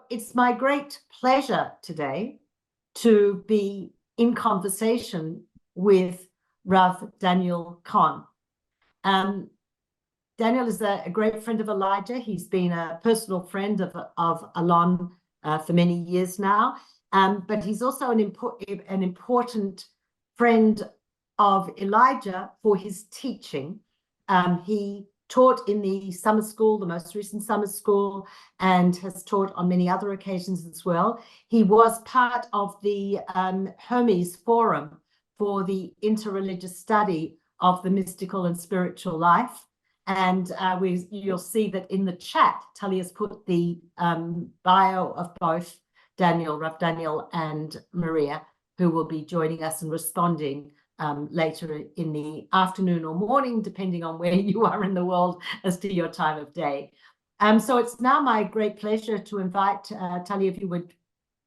it's my great pleasure today to be in conversation with Rav Daniel Kohn. Daniel is a great friend of Elijah. He's been a personal friend of Alon for many years now, but he's also an important friend of Elijah for his teaching. He taught in the summer school, the most recent summer school, and has taught on many other occasions as well. He was part of the Hermes Forum for the interreligious study of the mystical and spiritual life. And you'll see that in the chat, Tully has put the bio of both Rav Daniel and Maria, who will be joining us and responding later in the afternoon or morning, depending on where you are in the world as to your time of day. So it's now my great pleasure to invite Tully, if you would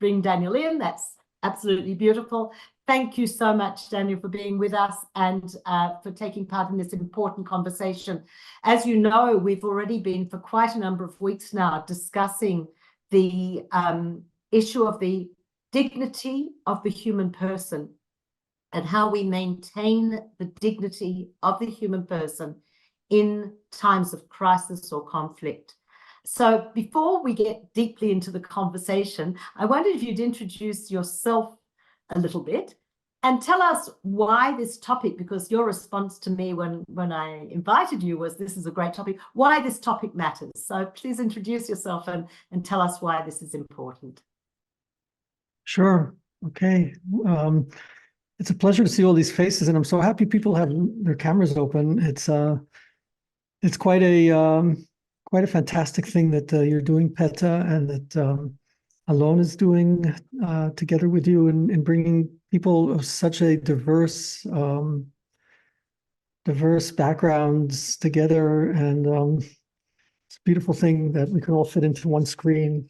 bring Daniel in. That's absolutely beautiful. Thank you so much, Daniel, for being with us and for taking part in this important conversation. As you know, we've already been for quite a number of weeks now discussing the issue of the dignity of the human person and how we maintain the dignity of the human person in times of crisis or conflict. So before we get deeply into the conversation, I wondered if you'd introduce yourself a little bit and tell us why this topic, because your response to me when I invited you was, this is a great topic, why this topic matters. So please introduce yourself and tell us why this is important. Sure. Okay. It's a pleasure to see all these faces, and I'm so happy people have their cameras open. It's quite a fantastic thing that you're doing, Peta, and that Alon is doing together with you in bringing people of such a diverse backgrounds together. And it's a beautiful thing that we can all fit into one screen.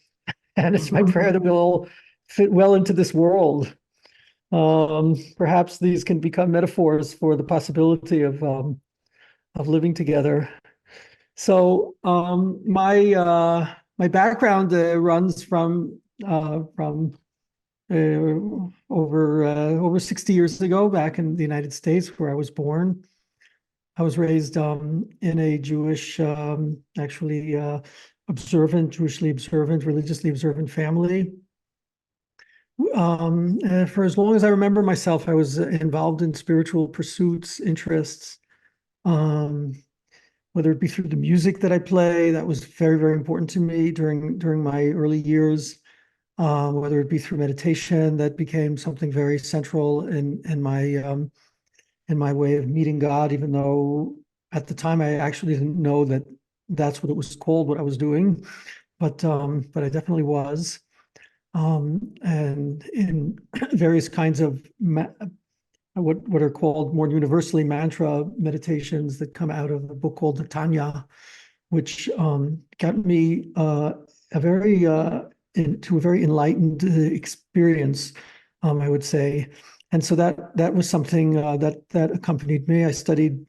And it's my prayer that we'll all fit well into this world. Perhaps these can become metaphors for the possibility of living together. So my background runs from over 60 years ago, back in the United States, where I was born. I was raised in a Jewish, religiously observant family. For as long as I remember myself, I was involved in spiritual pursuits, interests, whether it be through the music that I play. That was very, very important to me during my early years. Whether it be through meditation, that became something very central in my way of meeting God, even though at the time I actually didn't know that that's what it was called, what I was doing, but I definitely was. And in various kinds of what are called more universally mantra meditations that come out of a book called the Tanya, which got me into a very enlightened experience, I would say. And so that was something that accompanied me. I studied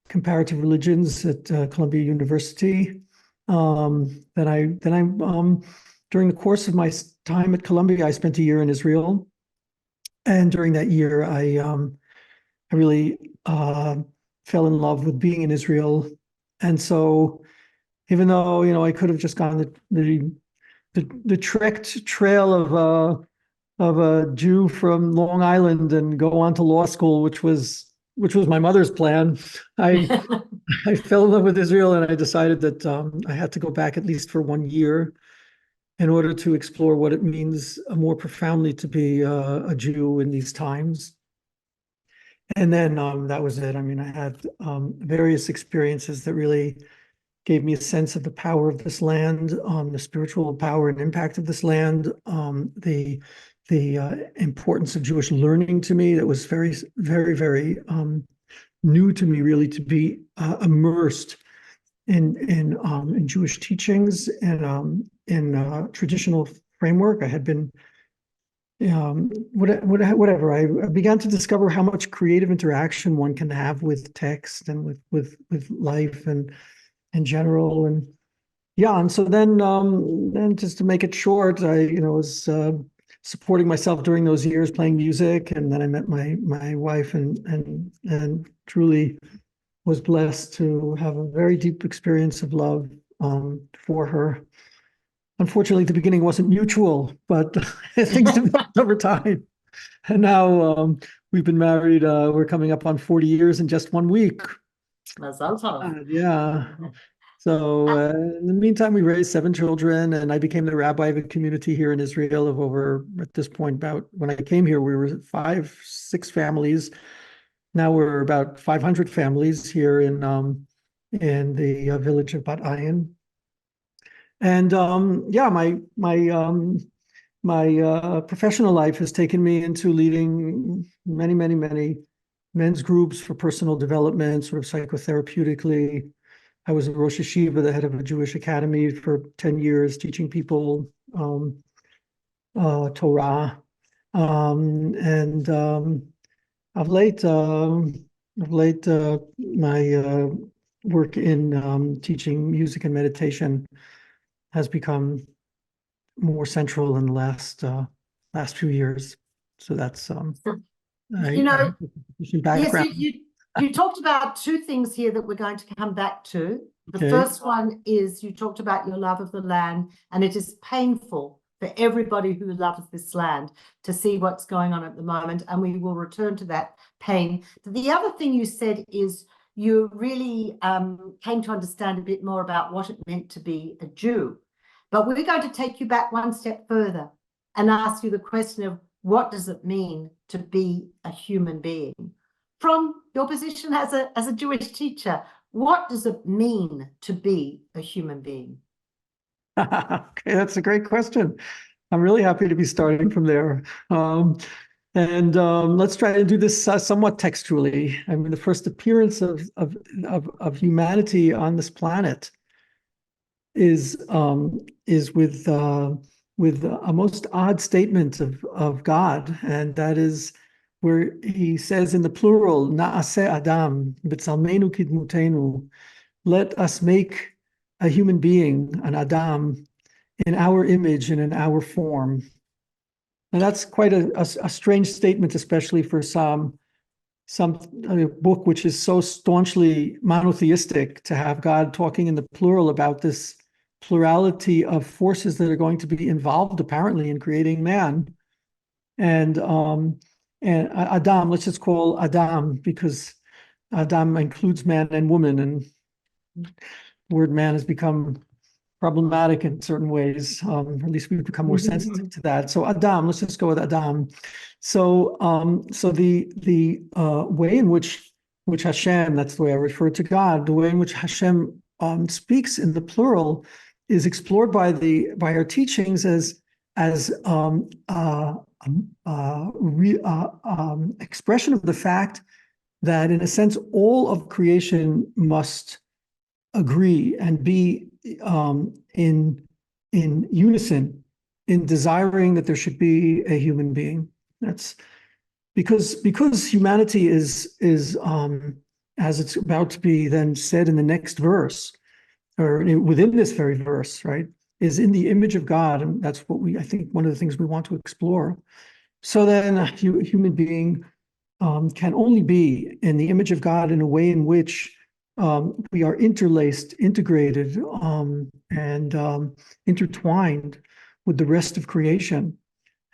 comparative religions at Columbia University. Then I during the course of my time at Columbia, I spent a year in Israel, and during that year, I really fell in love with being in Israel. And so, even though I could have just gone the trekked trail of a Jew from Long Island and go on to law school, which was my mother's plan, I fell in love with Israel, and I decided that I had to go back at least for 1 year in order to explore what it means more profoundly to be a Jew in these times. And then that was it. I mean, I had various experiences that really gave me a sense of the power of this land, the spiritual power and impact of this land, the importance of Jewish learning to me. That was very, very, very new to me, really, to be immersed in Jewish teachings and in traditional framework. I had been whatever. I began to discover how much creative interaction one can have with text and with life and in general. And Yeah, and so then just to make it short, I was supporting myself during those years playing music, and then I met my wife, and truly was blessed to have a very deep experience of love for her. Unfortunately, the beginning wasn't mutual, but things developed over time. And now we've been married. We're coming up on 40 years in just 1 week. Mazal tov. Yeah. So in the meantime, we raised 7 children, and I became the rabbi of a community here in Israel of over, at this point, about when I came here, we were 5, 6 families. Now we're about 500 families here in the village of Bat Ayin. And yeah, my professional life has taken me into leading many, many, many men's groups for personal development, sort of psychotherapeutically. I was a Rosh Yeshiva, the head of a Jewish academy for 10 years, teaching people Torah. And of late, my work in teaching music and meditation has become more central in the last few years. So that's Yes, background. you talked about 2 things here that we're going to come back to. The Okay. first one is you talked about your love of the land, and it is painful for everybody who loves this land to see what's going on at the moment, and we will return to that pain. The other thing you said is you really came to understand a bit more about what it meant to be a Jew. But we're going to take you back one step further and ask you the question of what does it mean to be a human being? From your position as a Jewish teacher, what does it mean to be a human being? Okay, that's a great question. I'm really happy to be starting from there. Let's try to do this somewhat textually. I mean, the first appearance of humanity on this planet is with a most odd statement of God, and that is where he says in the plural, "Na'aseh Adam b'tzalmenu kidmutenu," let us make a human being, an Adam, in our image and in our form. And that's quite a strange statement, especially for some book which is so staunchly monotheistic, to have God talking in the plural about this plurality of forces that are going to be involved, apparently, in creating man. And Adam, let's just call Adam, because Adam includes man and woman, and the word man has become problematic in certain ways. At least we've become more sensitive to that. So Adam, let's just go with Adam. So the way in which Hashem, that's the way I refer to God, the way in which Hashem speaks in the plural is explored by our teachings as expression of the fact that, in a sense, all of creation must agree and be in unison in desiring that there should be a human being. That's because humanity is as it's about to be then said in the next verse, or within this very verse, right, is in the image of God, and that's what I think one of the things we want to explore. So then a human being can only be in the image of God in a way in which we are interlaced, integrated, and intertwined with the rest of creation.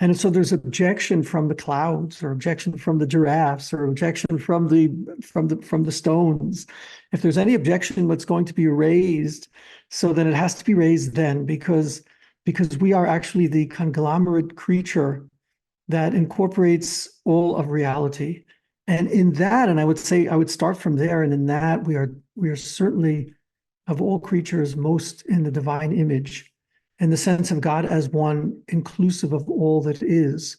And so there's objection from the clouds, or objection from the giraffes, or objection from the stones. If there's any objection that's going to be raised, so then it has to be raised then, because we are actually the conglomerate creature that incorporates all of reality. And in that, and I would start from there, and in that we are certainly, of all creatures, most in the divine image, in the sense of God as one, inclusive of all that is.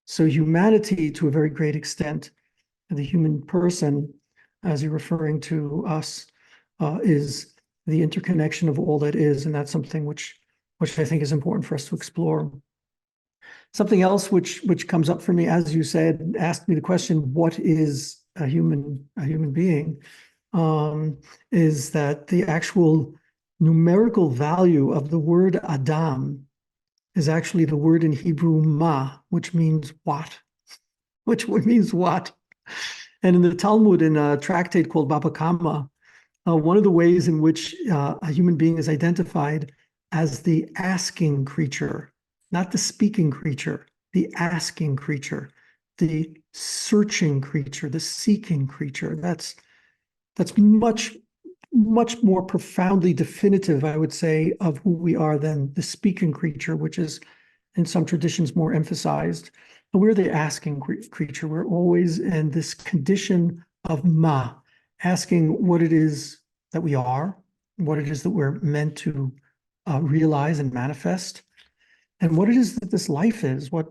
So humanity, to a very great extent, the human person, as you're referring to us, is the interconnection of all that is, and that's something which I think is important for us to explore. Something else which comes up for me, as you said, asked me the question, what is a human being? Is that the actual numerical value of the word Adam is actually the word in Hebrew ma, which means what? Which means what? And in the Talmud, in a tractate called Baba Kama, one of the ways in which a human being is identified as the asking creature, not the speaking creature, the asking creature, the searching creature, the seeking creature. That's much more profoundly definitive, I would say, of who we are than the speaking creature, which is in some traditions more emphasized. But we're the asking creature. We're always in this condition of ma, asking what it is that we are, what it is that we're meant to realize and manifest, and what it is that this life is. What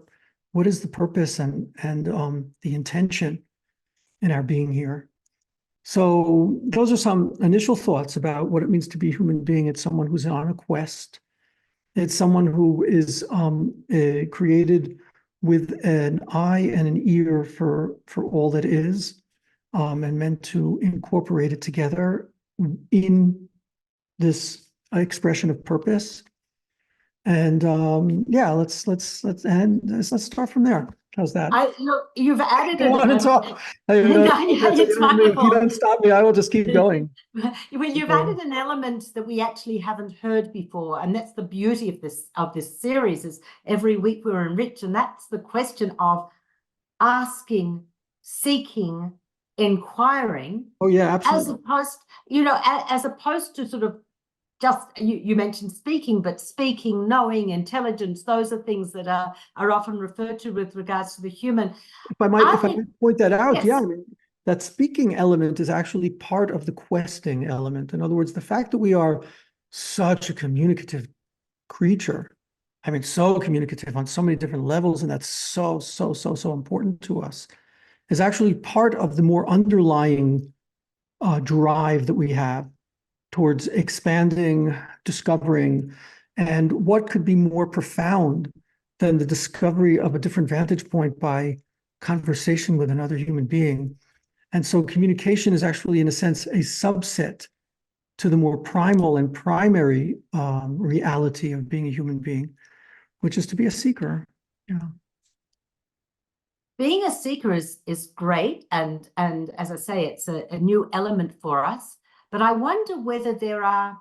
is the purpose and the intention in our being here? So those are some initial thoughts about what it means to be a human being. It's someone who's on a quest. It's someone who is created with an eye and an ear for all that is, and meant to incorporate it together in this expression of purpose. And yeah, let's start from there. How's that? Look, you've added I want to talk. If you don't stop me, I will just keep going. Well, you've added an element that we actually haven't heard before, and that's the beauty of this series. Is every week we're enriched, and that's the question of asking, seeking, inquiring. Oh yeah, absolutely. As opposed to sort of just you mentioned speaking, but speaking, knowing, intelligence, those are things that are often referred to with regards to the human. If I might point that out, yes. Yeah, I mean, that speaking element is actually part of the questing element. In other words, the fact that we are such a communicative creature, I mean, so communicative on so many different levels, and that's so important to us, is actually part of the more underlying drive that we have towards expanding, discovering, and what could be more profound than the discovery of a different vantage point by conversation with another human being. And so communication is actually, in a sense, a subset to the more primal and primary reality of being a human being, which is to be a seeker. Yeah. Being a seeker is great, and as I say, it's a new element for us. But I wonder whether there are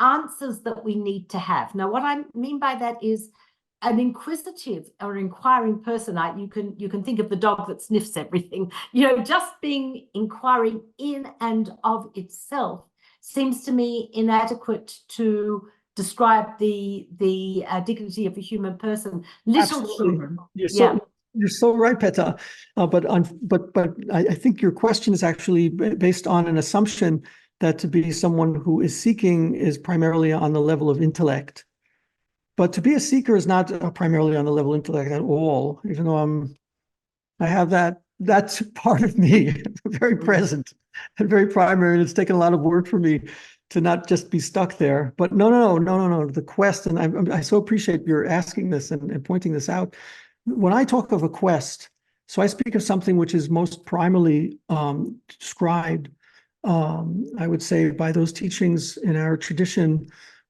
answers that we need to have. Now, what I mean by that is an inquisitive or inquiring person. You can think of the dog that sniffs everything. Just being inquiring in and of itself seems to me inadequate to describe the dignity of a human person. Little children. You're so right, Peta. But I think your question is actually based on an assumption that to be someone who is seeking is primarily on the level of intellect. But to be a seeker is not primarily on the level of intellect at all, even though I have that's part of me, very present and very primary, and it's taken a lot of work for me to not just be stuck there. But no, the quest, and I so appreciate your asking this and pointing this out. When I talk of a quest, so I speak of something which is most primarily described, I would say, by those teachings in our tradition,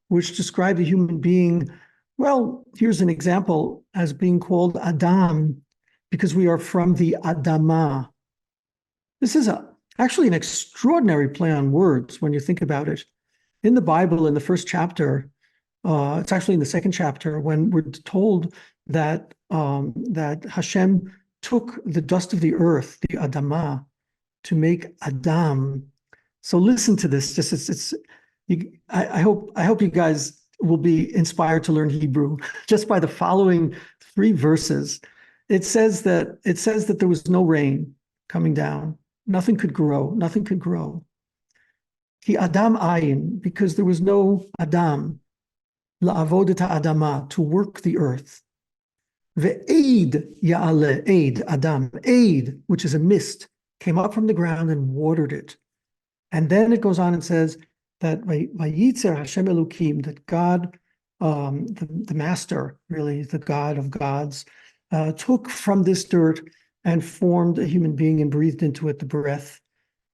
which describe the human being. Well, here's an example, as being called Adam, because we are from the Adama. This is actually an extraordinary play on words when you think about it. In the Bible, in the first chapter, it's actually in the second chapter, when we're told that Hashem took the dust of the earth, the Adama, to make Adam. So listen to this. I hope you guys will be inspired to learn Hebrew just by the following 3 verses. It says that there was no rain coming down. Nothing could grow. Ki Adam Ayin, because there was no Adam, la'avod et ha'adama, to work the earth. Ve'eid ya'ale, eid, Adam, eid, which is a mist, came up from the ground and watered it. And then it goes on and says that Vayitzer Hashem Elokim, that God, the master, really, the God of gods, took from this dirt and formed a human being and breathed into it the breath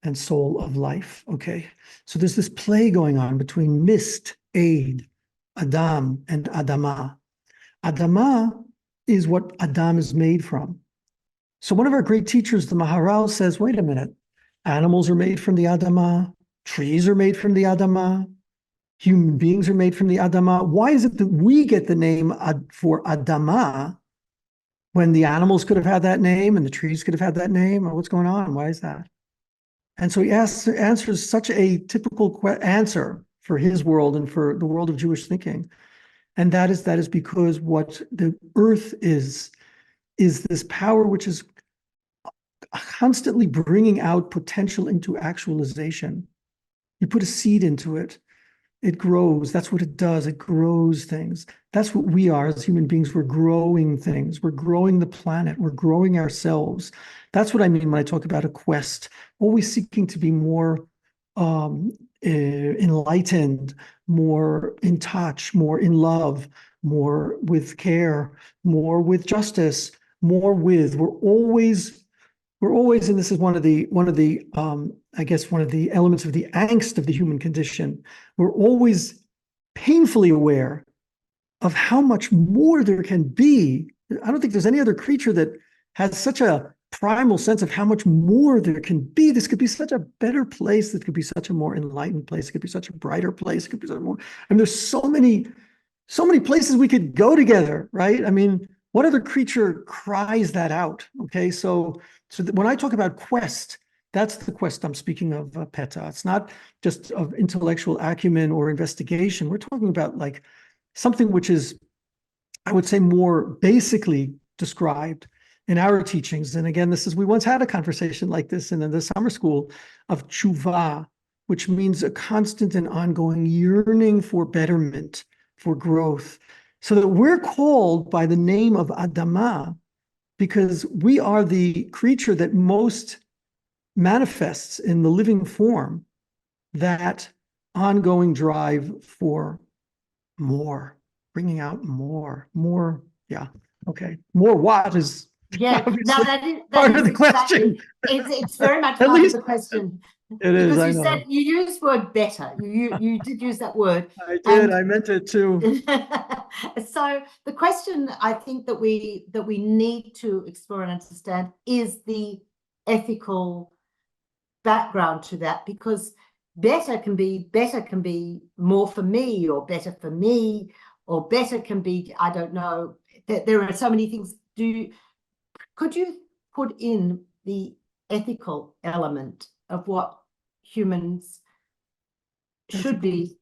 and soul of life. Okay, so there's this play going on between mist aid, Adam and Adama. Adama is what Adam is made from. So one of our great teachers, the Maharal, says, wait a minute, animals are made from the Adama, trees are made from the Adama, human beings are made from the Adama. Why is it that we get the name for Adama when the animals could have had that name and the trees could have had that name? Or what's going on? Why is that? And so he answers such a typical answer for his world and for the world of Jewish thinking. And that is because what the earth is this power which is constantly bringing out potential into actualization. You put a seed into it, it grows. That's what it does. It grows things. That's what we are as human beings. We're growing things. We're growing the planet. We're growing ourselves. That's what I mean when I talk about a quest, always seeking to be more enlightened, more in touch, more in love, more with care, more with justice, more with. We're always, and this is one of the I guess one of the elements of the angst of the human condition. We're always painfully aware of how much more there can be. I don't think there's any other creature that has such a primal sense of how much more there can be. This could be such a better place. This could be such a more enlightened place. It could be such a brighter place. It could be such a more, I mean, there's so many places we could go together, right? I mean, what other creature cries that out? Okay, so when I talk about quest, that's the quest I'm speaking of, Peta. It's not just of intellectual acumen or investigation. We're talking about like something which is, I would say, more basically described in our teachings. And again, we once had a conversation like this in the summer school of tshuva, which means a constant and ongoing yearning for betterment, for growth. So that we're called by the name of Adama because we are the creature that most manifests in the living form that ongoing drive for more, bringing out more. Yeah, okay. More what is that is part of the exactly, question. It's very much At part least of the question. it is. Because I you know. said you used word better. You did use that word. I did. I meant it too. So the question I think that we need to explore and understand is the ethical background to that, because better can be more for me, or better for me, or better can be, I don't know. There are so many things. Could you put in the ethical element of what humans should be,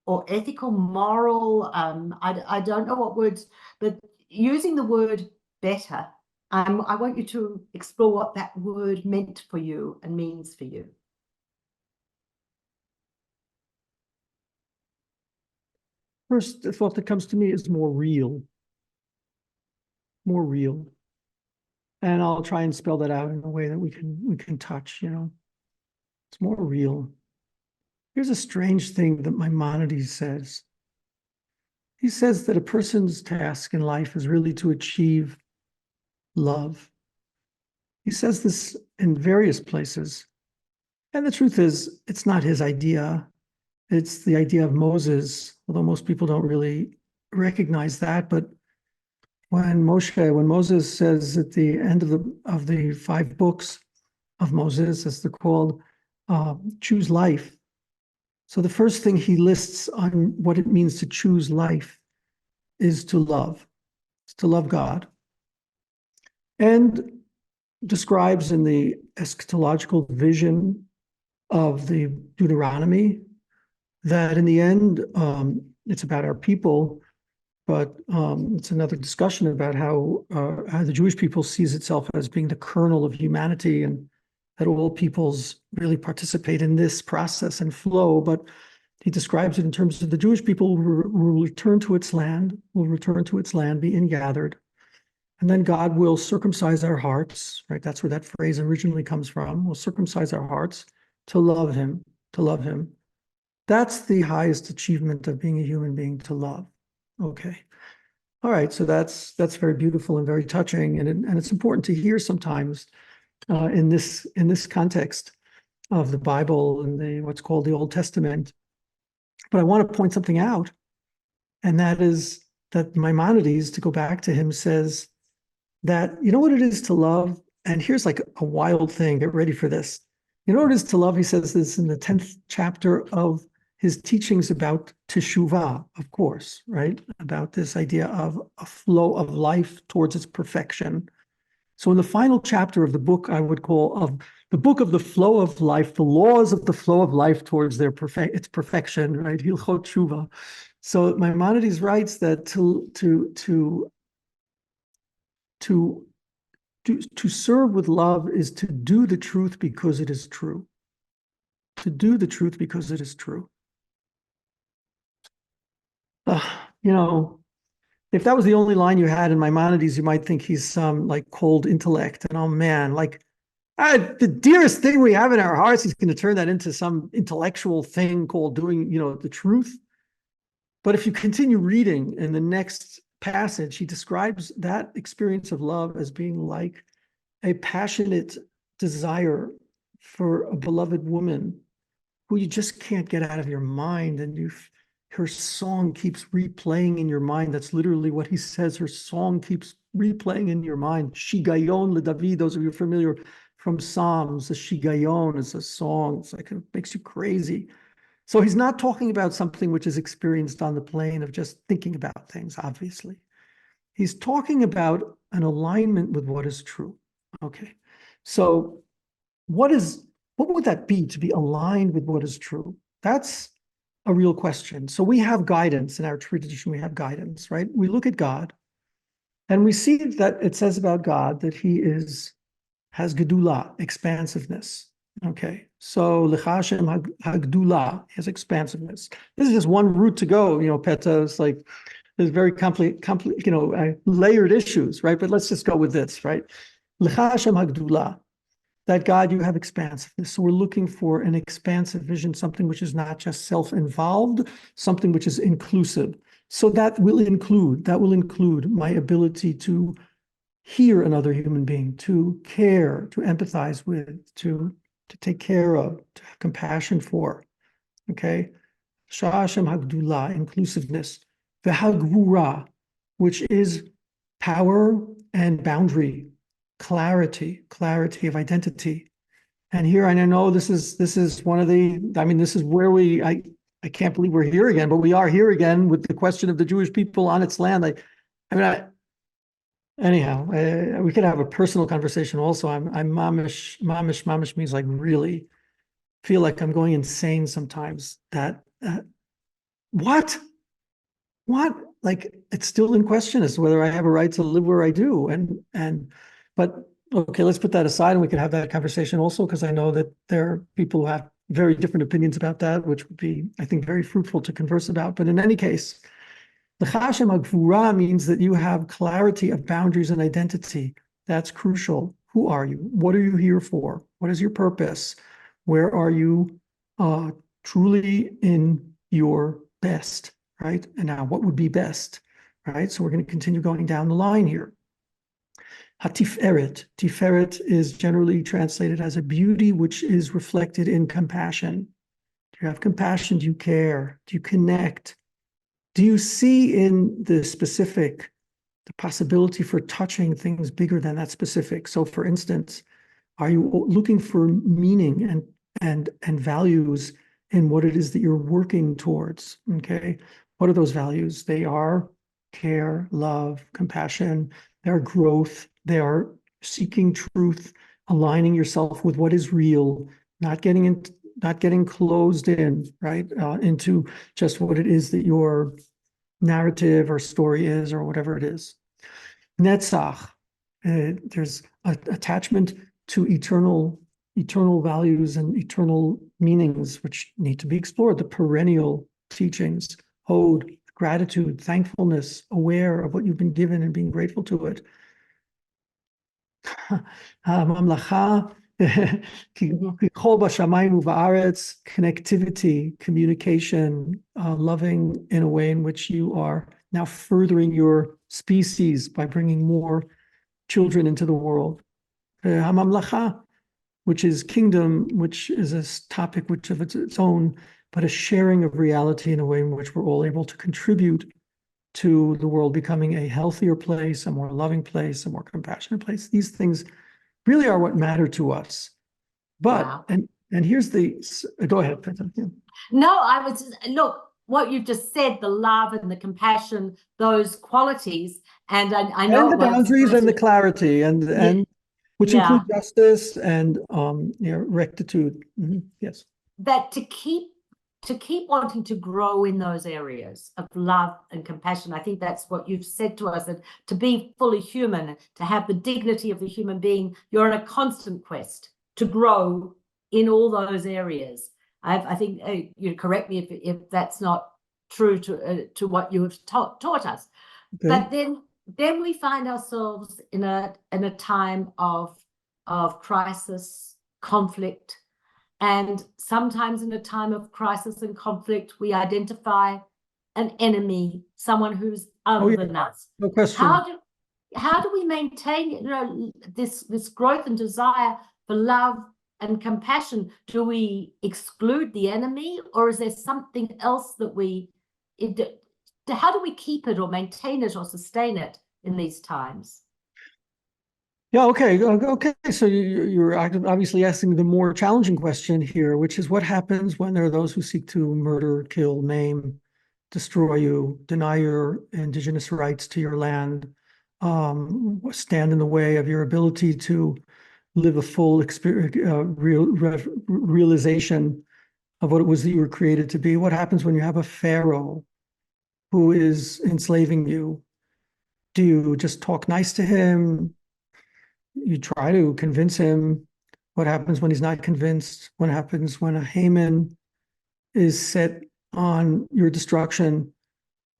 or ethical, moral? I don't know what words, but using the word better, I want you to explore what that word meant for you and means for you. First thought that comes to me is more real. More real. And I'll try and spell that out in a way that we can touch, It's more real. Here's a strange thing that Maimonides says. He says that a person's task in life is really to achieve love. He says this in various places. And the truth is, it's not his idea. It's the idea of Moses, although most people don't really recognize that. But when Moses says at the end of the 5 books of Moses, as they're called, choose life. So the first thing he lists on what it means to choose life is to love. It's to love God. And describes in the eschatological vision of the Deuteronomy that in the end, it's about our people, but it's another discussion about how the Jewish people sees itself as being the kernel of humanity, and that all peoples really participate in this process and flow. But he describes it in terms of the Jewish people will return to its land, be ingathered. And then God will circumcise our hearts, right? That's where that phrase originally comes from. We'll circumcise our hearts to love him, to love him. That's the highest achievement of being a human being, to love. Okay. All right. So that's very beautiful and very touching. And it's important to hear sometimes in this context of the Bible and what's called the Old Testament. But I want to point something out, and that is that Maimonides, to go back to him, says that, you know what it is to love? And here's like a wild thing, get ready for this. You know what it is to love? He says this in the 10th chapter of his teachings about teshuvah, of course, right? About this idea of a flow of life towards its perfection. So in the final chapter of the book, I would call of the book of the flow of life, the laws of the flow of life towards their its perfection, right? Hilchot Tshuva. So Maimonides writes that to serve with love is to do the truth because it is true. To do the truth because it is true. You know, if that was the only line you had in Maimonides, you might think he's some like cold intellect. And oh man, like the dearest thing we have in our hearts, he's going to turn that into some intellectual thing called doing, you know, the truth. But if you continue reading in the next passage, he describes that experience of love as being like a passionate desire for a beloved woman who you just can't get out of your mind, and her song keeps replaying in your mind. That's literally what he says. Her song keeps replaying in your mind. Shigayon le David, those of you familiar from Psalms, the Shigayon is a song. It's like, it makes you crazy. So he's not talking about something which is experienced on the plane of just thinking about things, obviously. He's talking about an alignment with what is true. Okay, so what would that be, to be aligned with what is true? That's a real question. So we have guidance in our tradition. We have guidance, right? We look at God and we see that it says about God that he has gedula, expansiveness. Okay, so L'chashem hagdula, has expansiveness. This is just one route to go. You know, Peta is like, there's very layered issues, right? But let's just go with this, right? L'chashem hagdula, that God, you have expansiveness. So we're looking for an expansive vision, something which is not just self-involved, something which is inclusive. So that will include my ability to hear another human being, to care, to empathize with, to take care of, to have compassion for. Okay? Sha'ashem hagdula, inclusiveness. V'hagvura, which is power and boundary, clarity of identity. And here, and I know this is one of the, I mean, this is where I can't believe we're here again, but we are here again with the question of the Jewish people on its land. Anyhow, we could have a personal conversation also. I'm mamish means like really feel like I'm going insane sometimes. That what? Like, it's still in question as to whether I have a right to live where I do. But okay, let's put that aside and we can have that conversation also, because I know that there are people who have very different opinions about that, which would be, I think, very fruitful to converse about. But in any case, the L'chashem hagvura means that you have clarity of boundaries and identity. That's crucial. Who are you? What are you here for? What is your purpose? Where are you truly in your best, right? And now what would be best, right? So we're going to continue going down the line here. Hatiferet. Tiferet is generally translated as a beauty which is reflected in compassion. Do you have compassion? Do you care? Do you connect? Do you see in the specific the possibility for touching things bigger than that specific? So for instance, are you looking for meaning and values in what it is that you're working towards? Okay. What are those values? They are care, love, compassion, they are growth, they are seeking truth, aligning yourself with what is real, not getting closed in, right, into just what it is that your narrative or story is, or whatever it is. Netzach, there's attachment to eternal values and eternal meanings, which need to be explored. The perennial teachings, Hod, gratitude, thankfulness, aware of what you've been given and being grateful to it. Mamlacha, connectivity, communication, loving in a way in which you are now furthering your species by bringing more children into the world. Hamamlacha, which is kingdom, which is a topic which of its own but a sharing of reality in a way in which we're all able to contribute to the world becoming a healthier place, a more loving place, a more compassionate place. These things really are what matter to us. But, Wow. and here's go ahead. Yeah. No, look, what you've just said, the love and the compassion, those qualities, and I know. And the boundaries and the clarity and which include justice and rectitude. Mm-hmm. Yes. That to keep wanting to grow in those areas of love and compassion. I think that's what you've said to us, that to be fully human, to have the dignity of the human being, you're on a constant quest to grow in all those areas. I think you correct me if that's not true to what you have taught us. Okay. But then we find ourselves in a time of crisis, conflict, and sometimes in a time of crisis and conflict, we identify an enemy, someone who's other than us. No question. How do we maintain this growth and desire for love and compassion? Do we exclude the enemy, or is there something else that how do we keep it or maintain it or sustain it in these times? Yeah, okay. So you're obviously asking the more challenging question here, which is what happens when there are those who seek to murder, kill, maim, destroy you, deny your indigenous rights to your land, stand in the way of your ability to live a full realization of what it was that you were created to be. What happens when you have a pharaoh who is enslaving you? Do you just talk nice to him? You try to convince him? What happens when he's not convinced? What happens when a Haman is set on your destruction?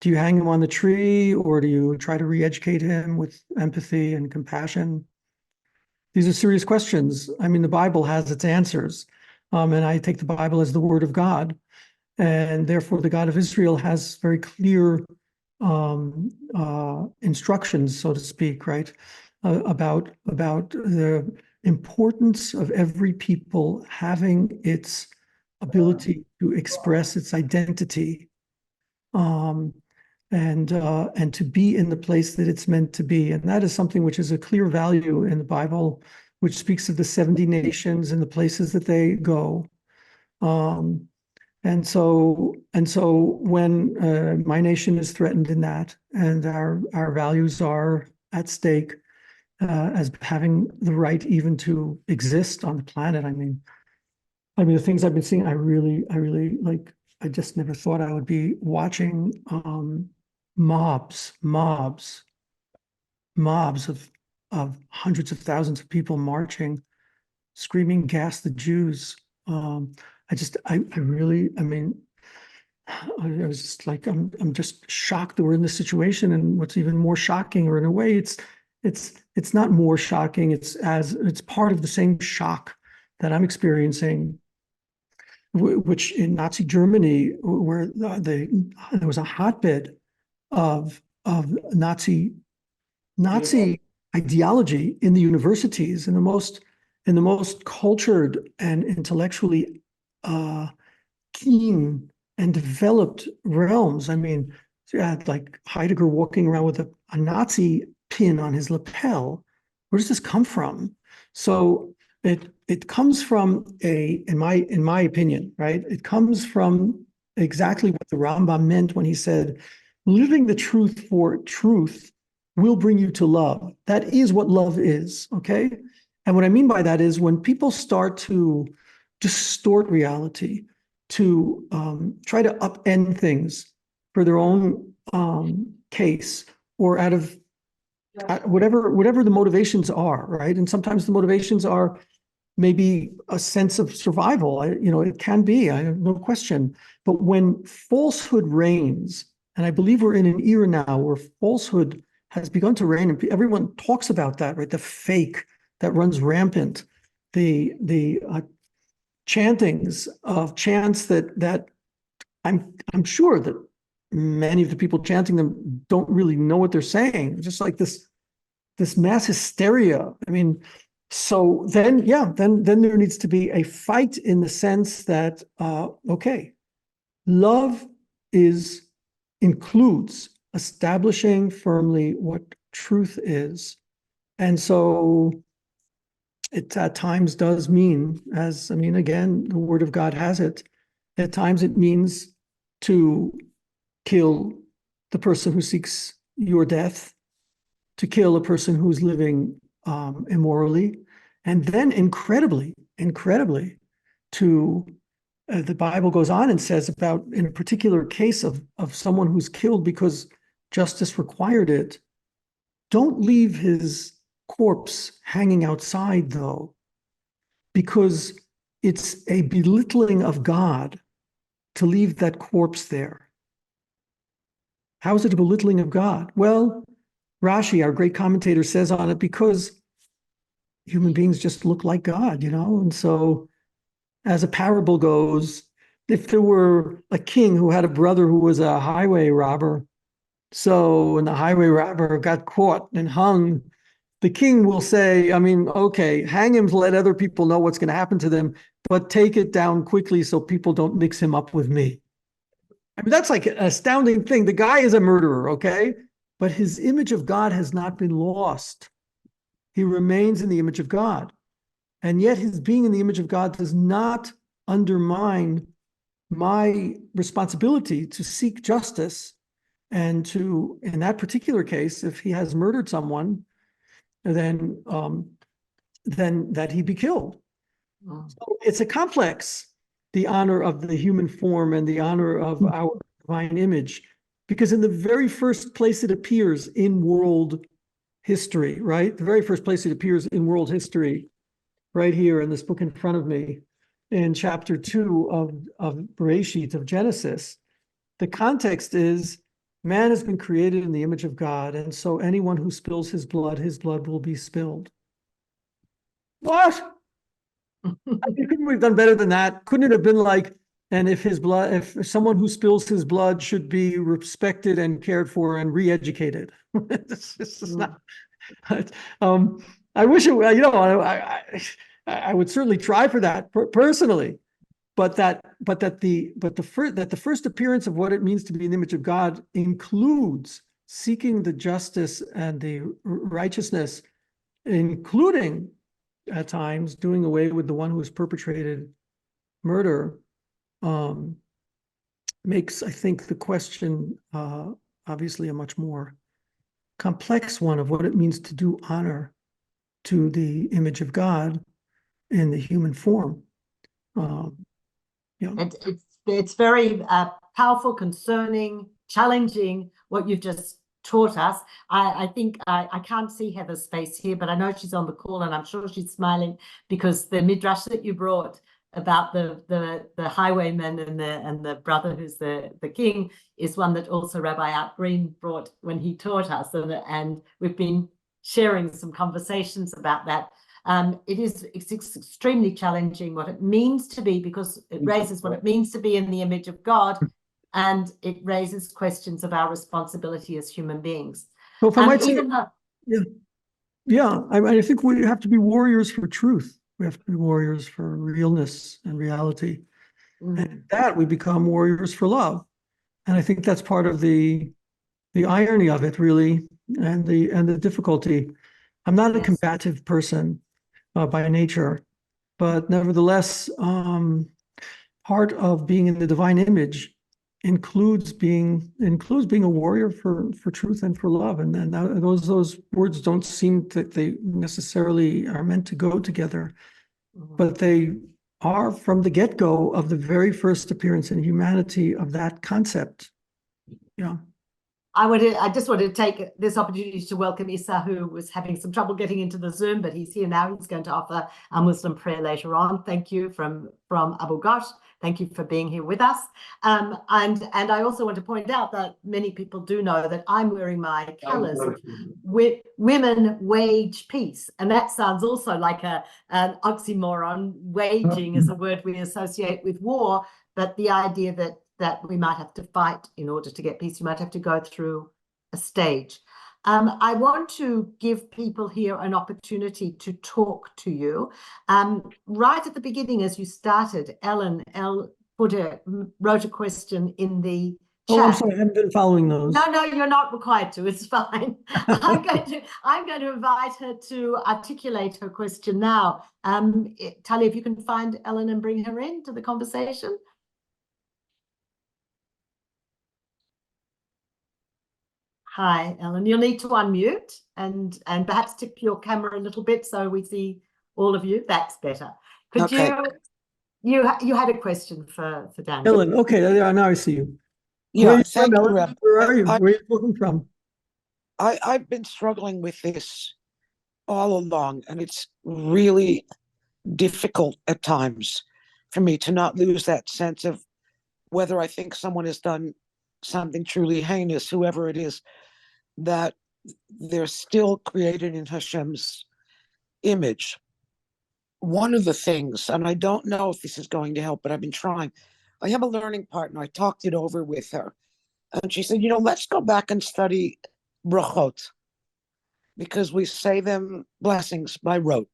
Do you hang him on the tree, or do you try to re-educate him with empathy and compassion? These are serious questions. I mean, the Bible has its answers, and I take the Bible as the word of God, and therefore the God of Israel has very clear instructions, so to speak, right? About the importance of every people having its ability to express its identity, and to be in the place that it's meant to be. And that is something which is a clear value in the Bible, which speaks of the 70 nations and the places that they go. And so when my nation is threatened in that, and our values are at stake, as having the right even to exist on the planet. I mean, the things I've been seeing, I really like. I just never thought I would be watching mobs of hundreds of thousands of people marching, screaming, "Gas the Jews!" I was just like, I'm just shocked that we're in this situation. And what's even more shocking, or in a way, it's not more shocking. It's part of the same shock that I'm experiencing, which in Nazi Germany, where there was a hotbed of Nazi ideology in the universities, in the most cultured and intellectually keen and developed realms. I mean, you had like Heidegger walking around with a Nazi pin on his lapel. Where does this come from? So it comes from in my opinion, right? It comes from exactly what the Rambam meant when he said, living the truth for truth will bring you to love. That is what love is, okay? And what I mean by that is when people start to distort reality, to try to upend things for their own case, or out of whatever the motivations are, right? And sometimes the motivations are maybe a sense of survival. It can be, I have no question. But when falsehood reigns, and I believe we're in an era now where falsehood has begun to reign, and everyone talks about that, right? The fake that runs rampant, the chantings of chants that I'm sure that many of the people chanting them don't really know what they're saying. Just like this mass hysteria. I mean, so then there needs to be a fight in the sense that okay, Love includes establishing firmly what truth is. And so it at times does mean, again, the word of God has it, at times it means to kill the person who seeks your death, to kill a person who's living immorally, and then incredibly, to the Bible goes on and says about, in a particular case of someone who's killed because justice required it, don't leave his corpse hanging outside, though, because it's a belittling of God to leave that corpse there. How is it a belittling of God? Well, Rashi, our great commentator, says on it, because human beings just look like God, and so as a parable goes, if there were a king who had a brother who was a highway robber, so when the highway robber got caught and hung, the king will say, okay, hang him to let other people know what's going to happen to them, but take it down quickly so people don't mix him up with me. That's like an astounding thing. The guy is a murderer, okay? But his image of God has not been lost. He remains in the image of God. And yet his being in the image of God does not undermine my responsibility to seek justice and to, in that particular case, if he has murdered someone, then that he be killed. Wow. So it's a complex, the honor of the human form and the honor of our divine image, because in the very first place it appears in world history, right? The very first place it appears in world history, right here in this book in front of me, in chapter 2 of Bereshit, of Genesis, the context is man has been created in the image of God, and so anyone who spills his blood will be spilled. What? Couldn't we have done better than that? Couldn't it have been like, and if someone who spills his blood should be respected and cared for and re-educated? It's not. I wish it, I would certainly try for that personally, but that the first appearance of what it means to be in the image of God includes seeking the justice and the righteousness, including at times doing away with the one who has perpetrated murder, makes, I think, the question obviously a much more complex one of what it means to do honor to the image of God in the human form. It's very powerful, concerning, challenging what you've just taught us. I think I can't see Heather's face here, but I know she's on the call, and I'm sure she's smiling because the midrash that you brought about the highwayman and the brother who's the king is one that also Rabbi Art Green brought when he taught us, and we've been sharing some conversations about that. It's extremely challenging what it means to be, because it raises what it means to be in the image of God, and it raises questions of our responsibility as human beings. Well, if I might say, I think we have to be warriors for truth. We have to be warriors for realness and reality. And that we become warriors for love. And I think that's part of the irony of it, really, and the difficulty. I'm not a combative person by nature, but nevertheless, part of being in the divine image includes being a warrior for truth and for love, and then those words don't seem that they necessarily are meant to go together, but they are from the get-go of the very first appearance in humanity of that concept. Yeah. I just wanted to take this opportunity to welcome Issa, who was having some trouble getting into the Zoom, but he's here now. He's going to offer a Muslim prayer later on. Thank you from Abu Ghosh. Thank you for being here with us. And I also want to point out that many people do know that I'm wearing my colors with Women Wage Peace. And that sounds also like an oxymoron. Waging is a word we associate with war, but the idea that we might have to fight in order to get peace, you might have to go through a stage. I want to give people here an opportunity to talk to you. Right at the beginning, as you started, Ellen L. wrote a question in the Oh, chat. I'm sorry, I haven't been following those. No, you're not required to. It's fine. I'm going to invite her to articulate her question now. Talia, if you can find Ellen and bring her into the conversation. Hi, Ellen. You'll need to unmute and perhaps tip your camera a little bit so we see all of you. That's better. Could you had a question for Daniel? Ellen, okay, now I see you. Yeah, thank you, Reb. Where are you? Where are you looking from? I've been struggling with this all along, and it's really difficult at times for me to not lose that sense of whether I think someone has done something truly heinous, whoever it is, that they're still created in Hashem's image. One of the things, and I don't know if this is going to help, but I've been trying. I have a learning partner. I talked it over with her. And she said, let's go back and study brachot, because we say them blessings by rote.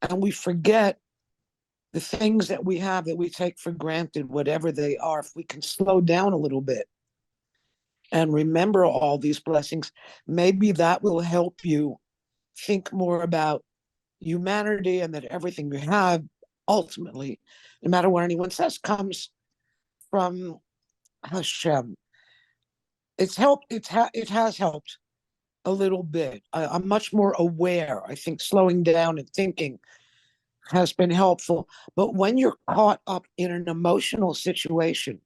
And we forget the things that we have that we take for granted, whatever they are. If we can slow down a little bit and remember all these blessings, maybe that will help you think more about humanity, and that everything you have, ultimately, no matter what anyone says, comes from Hashem. It's helped. It has helped a little bit. I'm much more aware. I think slowing down and thinking has been helpful. But when you're caught up in an emotional situation,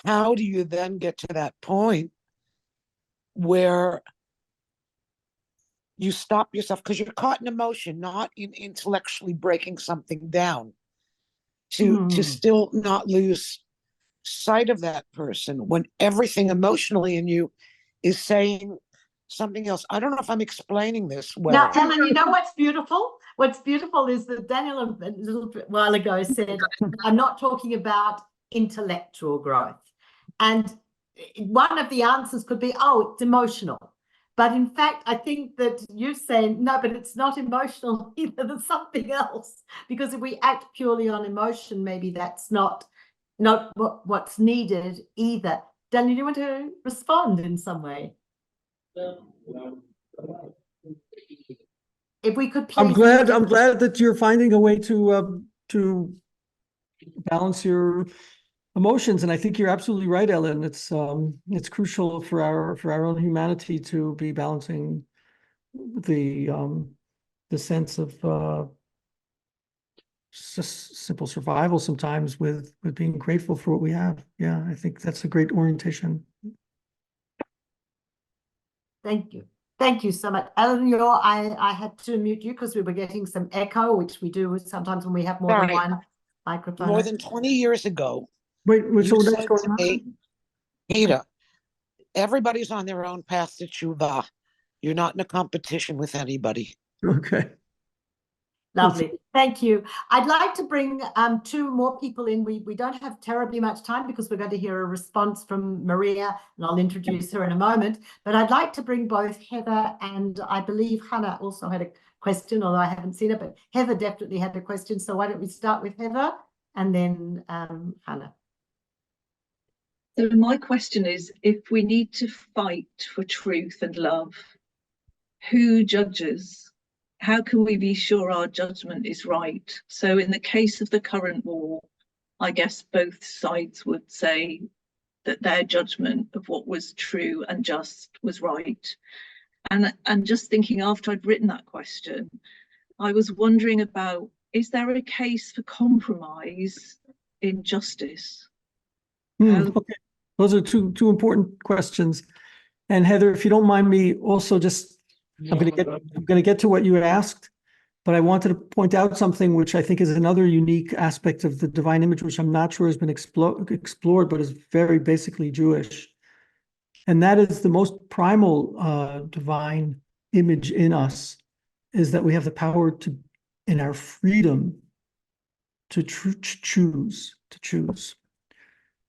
how do you then get to that point where you stop yourself? Because you're caught in emotion, not in intellectually breaking something down, to still not lose sight of that person when everything emotionally in you is saying something else. I don't know if I'm explaining this well. Now, Ellen, you know what's beautiful? What's beautiful is that Daniel a little bit while ago said, I'm not talking about intellectual growth. And one of the answers could be, oh, it's emotional. But in fact, I think that you're saying, no, but it's not emotional either. There's something else. Because if we act purely on emotion, maybe that's not what's needed either. Daniel, do you want to respond in some way? If we could please. I'm glad that you're finding a way to balance your emotions, and I think you're absolutely right, Ellen. It's crucial for our own humanity to be balancing the sense of just simple survival sometimes with being grateful for what we have. Yeah, I think that's a great orientation. Thank you. Thank you so much. Ellen, I had to mute you because we were getting some echo, which we do sometimes when we have more than one microphone. More than 20 years ago, Wait, so you that's said going to on? me, Peter, everybody's on their own path to tshuva. You're not in a competition with anybody. Okay. Lovely. Thank you. I'd like to bring two more people in. We don't have terribly much time because we're going to hear a response from Maria, and I'll introduce her in a moment. But I'd like to bring both Heather and I believe Hannah also had a question, although I haven't seen it, but Heather definitely had a question. So why don't we start with Heather and then Hannah? So my question is, if we need to fight for truth and love, who judges? How can we be sure our judgment is right? So in the case of the current war, I guess both sides would say that their judgment of what was true and just was right. And just thinking after I'd written that question, I was wondering about, is there a case for compromise in justice? Okay. Those are two important questions. And Heather, if you don't mind me also just, I'm going to get to what you asked, but I wanted to point out something which I think is another unique aspect of the divine image, which I'm not sure has been explored, but is very basically Jewish. And that is the most primal divine image in us, is that we have the power to, in our freedom, to choose.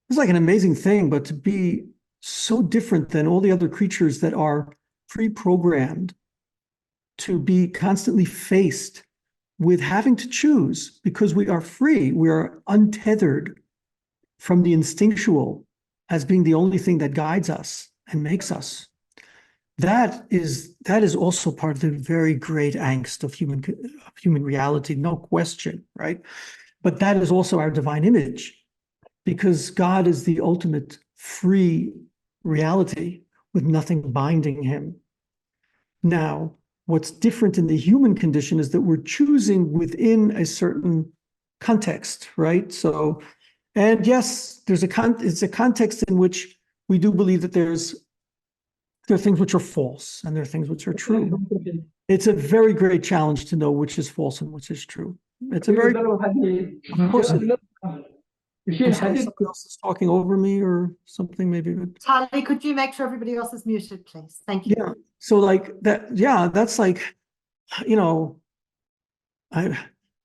It's like an amazing thing, but to be so different than all the other creatures that are pre-programmed to be constantly faced with having to choose because we are free. We are untethered from the instinctual as being the only thing that guides us and makes us. That is also part of the very great angst of human reality, no question, right? But that is also our divine image, because God is the ultimate free reality with nothing binding him. Now, what's different in the human condition is that we're choosing within a certain context, right? So, and yes, it's a context in which we do believe that there are things which are false and there are things which are true. It's a very great challenge to know which is false and which is true. It's a very, of course, I'm sorry, somebody else is talking over me or something, maybe. Tali, could you make sure everybody else is muted, please? Thank you. Yeah. So like that, yeah, that's like, you know, I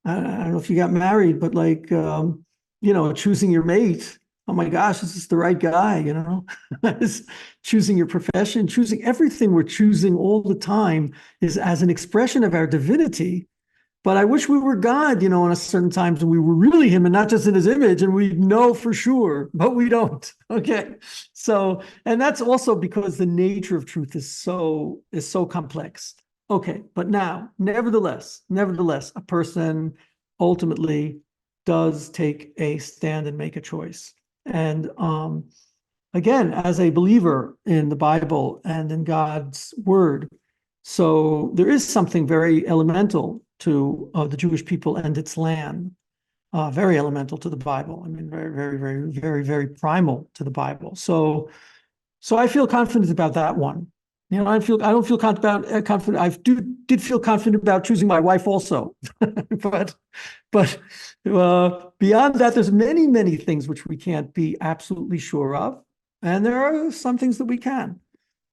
don't know if you got married, but like, you know, choosing your mate. Oh my gosh, is this the right guy? You know, choosing your profession, choosing everything we're choosing all the time is as an expression of our divinity. But I wish we were God, you know, in a certain times and we were really him and not just in his image, and we know for sure, but we don't. Okay. So, and that's also because the nature of truth is so complex. Okay. But now, nevertheless, a person ultimately does take a stand and make a choice. And again, as a believer in the Bible and in God's word, so there is something very elemental to the Jewish people and its land, very elemental to the Bible. I mean, very, very, very, very, very primal to the Bible. So I feel confident about that one. You know, I don't feel confident. I did feel confident about choosing my wife also, but beyond that, there's many, many things which we can't be absolutely sure of, and there are some things that we can.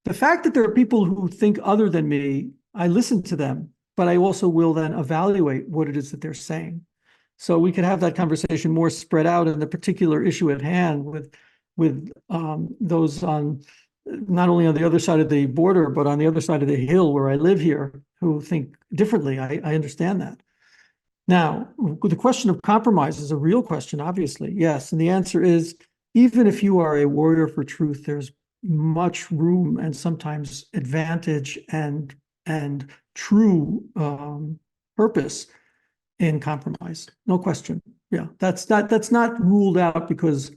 The fact that there are people who think other than me, I listen to them, but I also will then evaluate what it is that they're saying. So we could have that conversation more spread out in the particular issue at hand with those on not only on the other side of the border, but on the other side of the hill where I live here, who think differently. I understand that. Now, the question of compromise is a real question, obviously, yes. And the answer is, even if you are a warrior for truth, there's much room and sometimes advantage and true purpose in compromise. No question. Yeah, that's not ruled out because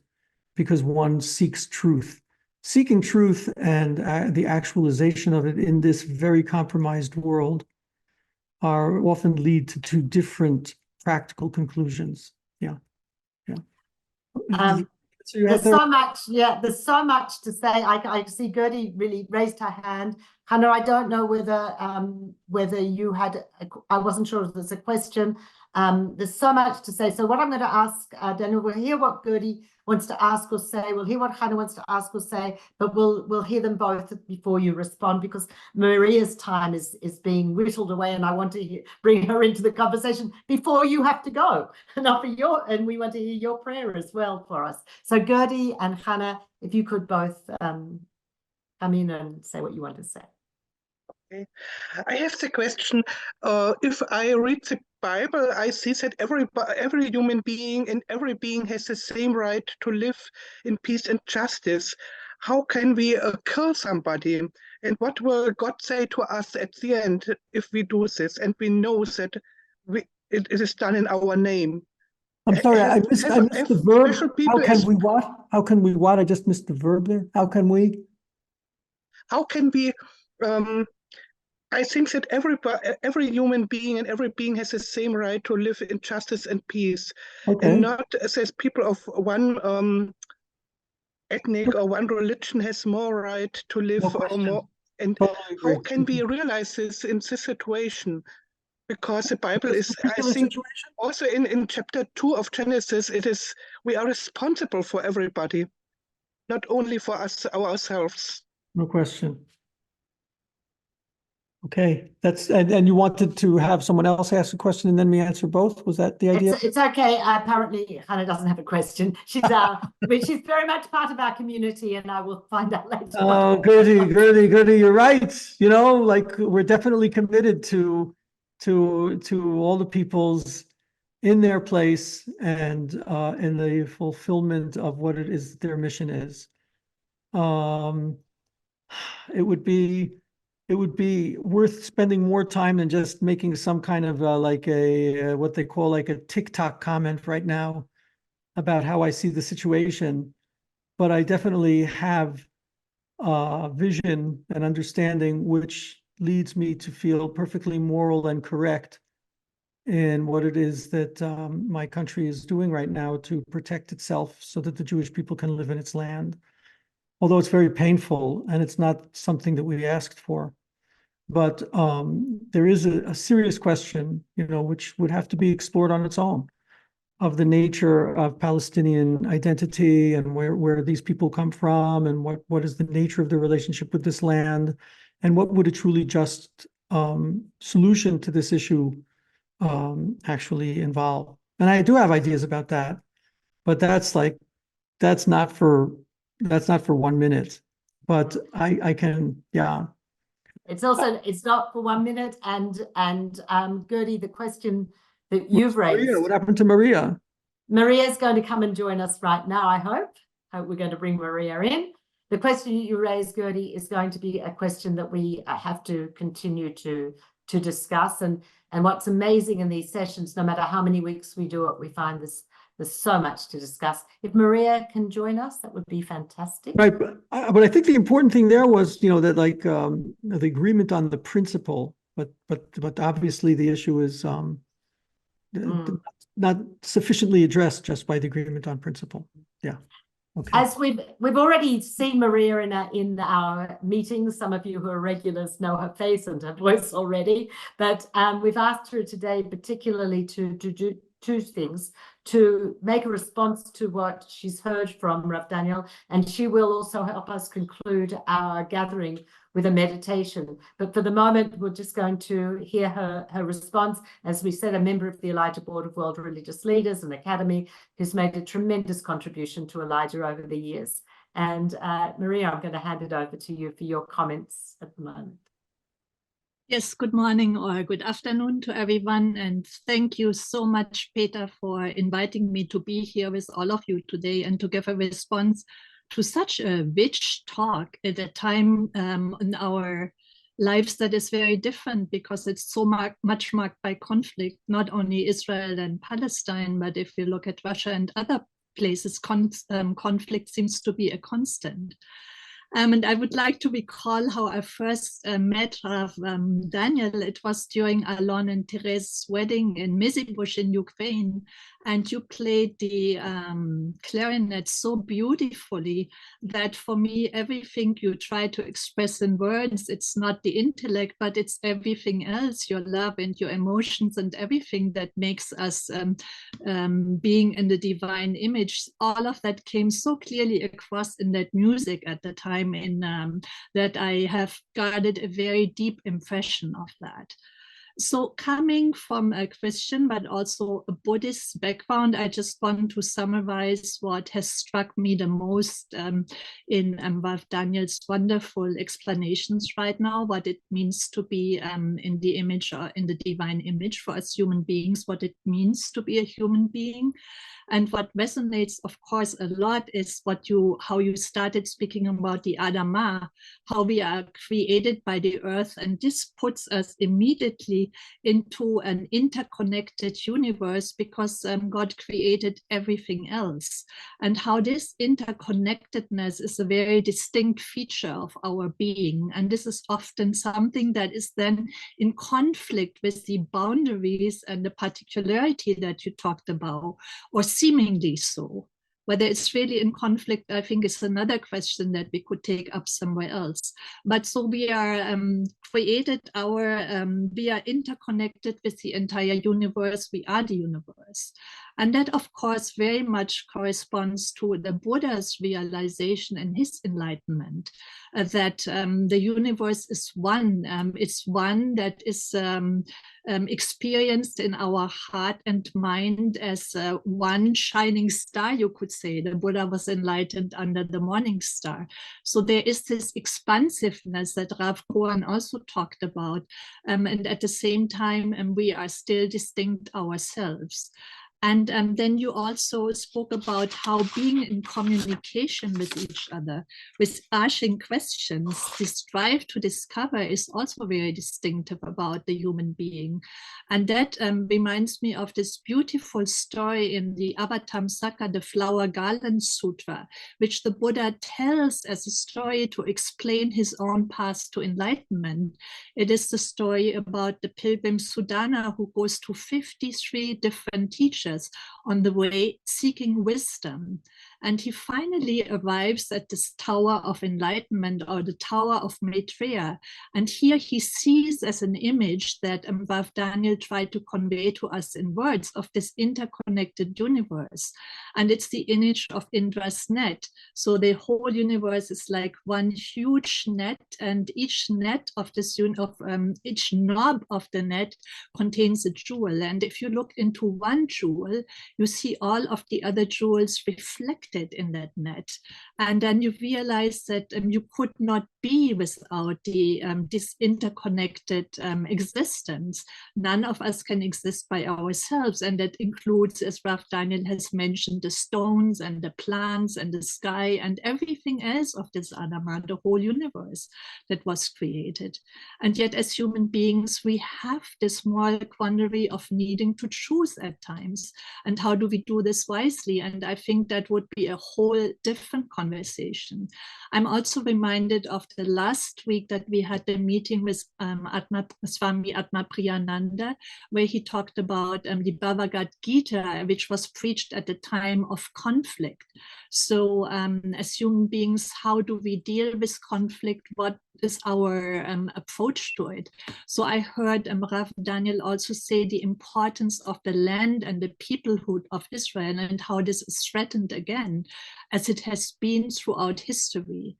one seeks truth. Seeking truth and the actualization of it in this very compromised world are often lead to two different practical conclusions. Yeah. So there's so much, there's so much to say. I see Gertie really raised her hand. Hannah, I don't know whether you had, I wasn't sure if there's a question. There's so much to say. So what I'm going to ask, Daniel, we'll hear what Gertie wants to ask or say. We'll hear what Hannah wants to ask or say, but we'll hear them both before you respond, because Maria's time is being whittled away, and I want to bring her into the conversation before you have to go, and we want to hear your prayer as well for us. So Gertie and Hannah, if you could both come in and say what you want to say. Okay. I have the question. If I read the Bible, I see that every human being and every being has the same right to live in peace and justice. How can we kill somebody? And what will God say to us at the end if we do this? And we know that it is done in our name. I'm sorry, I missed the verb. How can we what? How can we what? I just missed the verb there. How can we? How can we? I think that every human being and every being has the same right to live in justice and peace, and not as people of one ethnic or one religion has more right to live or more. And how can we realize this in this situation? Because the Bible is, I think, also in chapter 2 of Genesis, it is we are responsible for everybody, not only for us ourselves. No question. Okay, that's and you wanted to have someone else ask a question and then me answer both? Was that the idea? It's okay. Apparently, Hannah doesn't have a question. She's she's very much part of our community, and I will find out later. Oh, Gertie, you're right. You know, like we're definitely committed to to all the peoples in their place and in the fulfillment of what it is their mission is. It would be worth spending more time than just making some kind of like a what they call like a TikTok comment right now about how I see the situation. But I definitely have vision and understanding which leads me to feel perfectly moral and correct in what it is that my country is doing right now to protect itself so that the Jewish people can live in its land. Although it's very painful and it's not something that we asked for. But there is a serious question, which would have to be explored on its own, of the nature of Palestinian identity and where these people come from and what is the nature of their relationship with this land and what would a truly just solution to this issue actually involve. And I do have ideas about that, but that's not for 1 minute. But I can, yeah. It's not for 1 minute. And Gertie, the question that you've raised. Maria, what happened to Maria? Maria's going to come and join us right now, I hope. We're going to bring Maria in. The question you raised, Gertie, is going to be a question that we have to continue to discuss. And what's amazing in these sessions, no matter how many weeks we do it, we find there's so much to discuss. If Maria can join us, that would be fantastic. Right, but I think the important thing there was, that like the agreement on the principle, but obviously the issue is not sufficiently addressed just by the agreement on principle. Yeah. Okay. As we've already seen Maria in our meetings, some of you who are regulars know her face and her voice already, but we've asked her today particularly to do two things: to make a response to what she's heard from Rav Daniel, and she will also help us conclude our gathering with a meditation. But for the moment, we're just going to hear her response. As we said, a member of the Elijah Board of World Religious Leaders, an academy who's made a tremendous contribution to Elijah over the years. And Maria, I'm going to hand it over to you for your comments at the moment. Yes, good morning or good afternoon to everyone. And thank you so much, Peta, for inviting me to be here with all of you today and to give a response to such a rich talk at a time in our lives that is very different, because it's so much marked by conflict, not only Israel and Palestine, but if you look at Russia and other places, conflict seems to be a constant. And I would like to recall how I first met Rav Daniel. It was during Alon and Therese's wedding in Mezibush in Ukraine, and you played the clarinet so beautifully that for me, everything you try to express in words, it's not the intellect, but it's everything else, your love and your emotions and everything that makes us being in the divine image. All of that came so clearly across in that music at the time, in that I have guarded a very deep impression of that. So coming from a Christian, but also a Buddhist background, I just want to summarize what has struck me the most in Rav Daniel's wonderful explanations right now, what it means to be in the image or in the divine image for us human beings, what it means to be a human being. And what resonates, of course, a lot is how you started speaking about the Adamah, how we are created by the earth. And this puts us immediately into an interconnected universe, because God created everything else. And how this interconnectedness is a very distinct feature of our being. And this is often something that is then in conflict with the boundaries and the particularity that you talked about, or seemingly so. Whether it's really in conflict, I think, is another question that we could take up somewhere else. But so we are we are interconnected with the entire universe. We are the universe. And that, of course, very much corresponds to the Buddha's realization and his enlightenment, that the universe is one. It's one that is experienced in our heart and mind as one shining star, you could say. The Buddha was enlightened under the morning star. So there is this expansiveness that Rav Kohn also talked about. And at the same time, we are still distinct ourselves. And then you also spoke about how being in communication with each other, with asking questions, this drive to discover is also very distinctive about the human being. And that reminds me of this beautiful story in the Avatamsaka, the Flower Garland Sutra, which the Buddha tells as a story to explain his own path to enlightenment. It is the story about the pilgrim Sudana who goes to 53 different teachers on the way seeking wisdom. And he finally arrives at this Tower of Enlightenment, or the Tower of Maitreya. And here he sees as an image that Rav Daniel tried to convey to us in words of this interconnected universe. And it's the image of Indra's net. So the whole universe is like one huge net, and each net of this each knob of the net contains a jewel. And if you look into one jewel, you see all of the other jewels reflected in that net. And then you realize that you could not be without this interconnected existence. None of us can exist by ourselves. And that includes, as Rav Daniel has mentioned, the stones and the plants and the sky and everything else of this Adama, the whole universe that was created. And yet as human beings, we have this moral quandary of needing to choose at times. And how do we do this wisely? And I think that would be a whole different conversation. I'm also reminded of the last week that we had the meeting with Swami Atma Priyananda, where he talked about the Bhagavad Gita, which was preached at the time of conflict. So as human beings, how do we deal with conflict? What is our approach to it? So I heard Rav Daniel also say the importance of the land and the peoplehood of Israel and how this is threatened again, as it has been throughout history.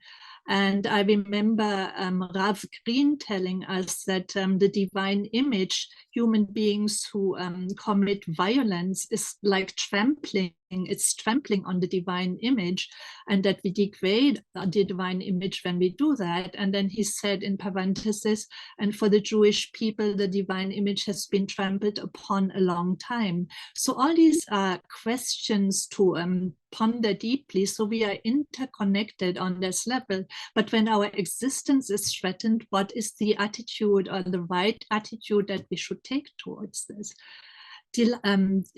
And I remember Rav Green telling us that the divine image, human beings who commit violence, is like trampling. It's trampling on the divine image, and that we degrade the divine image when we do that. And then he said in parenthesis, and for the Jewish people, the divine image has been trampled upon a long time. So all these are questions to ponder deeply. So we are interconnected on this level. But when our existence is threatened, what is the attitude or the right attitude that we should take towards this?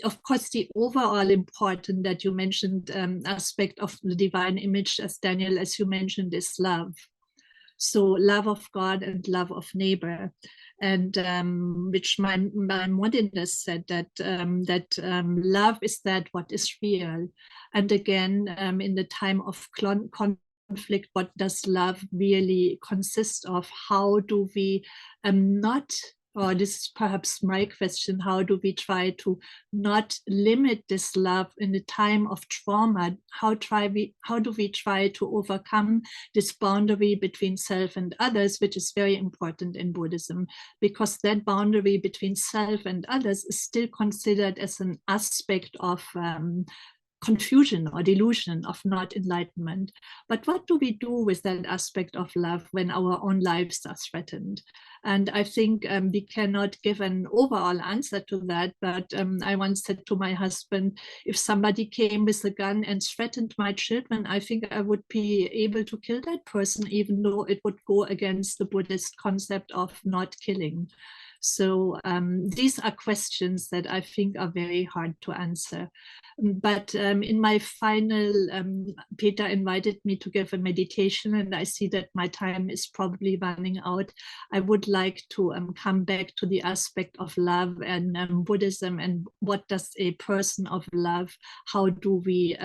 Of course, the overall important that you mentioned aspect of the divine image, as Daniel, as you mentioned, is love. So love of God and love of neighbor. And which my modernist said that love is that what is real. And again, in the time of conflict, what does love really consist of? How do we or this is perhaps my question, how do we try to not limit this love in the time of trauma? How do we try to overcome this boundary between self and others, which is very important in Buddhism, because that boundary between self and others is still considered as an aspect of confusion or delusion of not enlightenment. But what do we do with that aspect of love when our own lives are threatened? And I think we cannot give an overall answer to that, but I once said to my husband, if somebody came with a gun and threatened my children, I think I would be able to kill that person, even though it would go against the Buddhist concept of not killing. So these are questions that I think are very hard to answer. But in my final, Peter invited me to give a meditation, and I see that my time is probably running out. I would like to come back to the aspect of love and Buddhism, and what does a person of love, how do we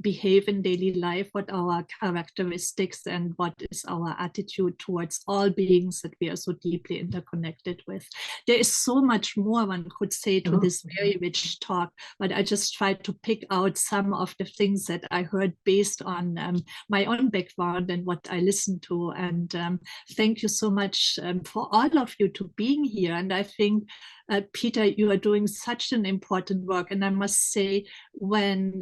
behave in daily life, what our characteristics and what is our attitude towards all beings that we are so deeply interconnected with. There is so much more one could say to this very rich talk, but I just tried to pick out some of the things that I heard based on my own background and what I listened to. And thank you so much for all of you to being here. And I think, Peter, you are doing such an important work. And I must say, when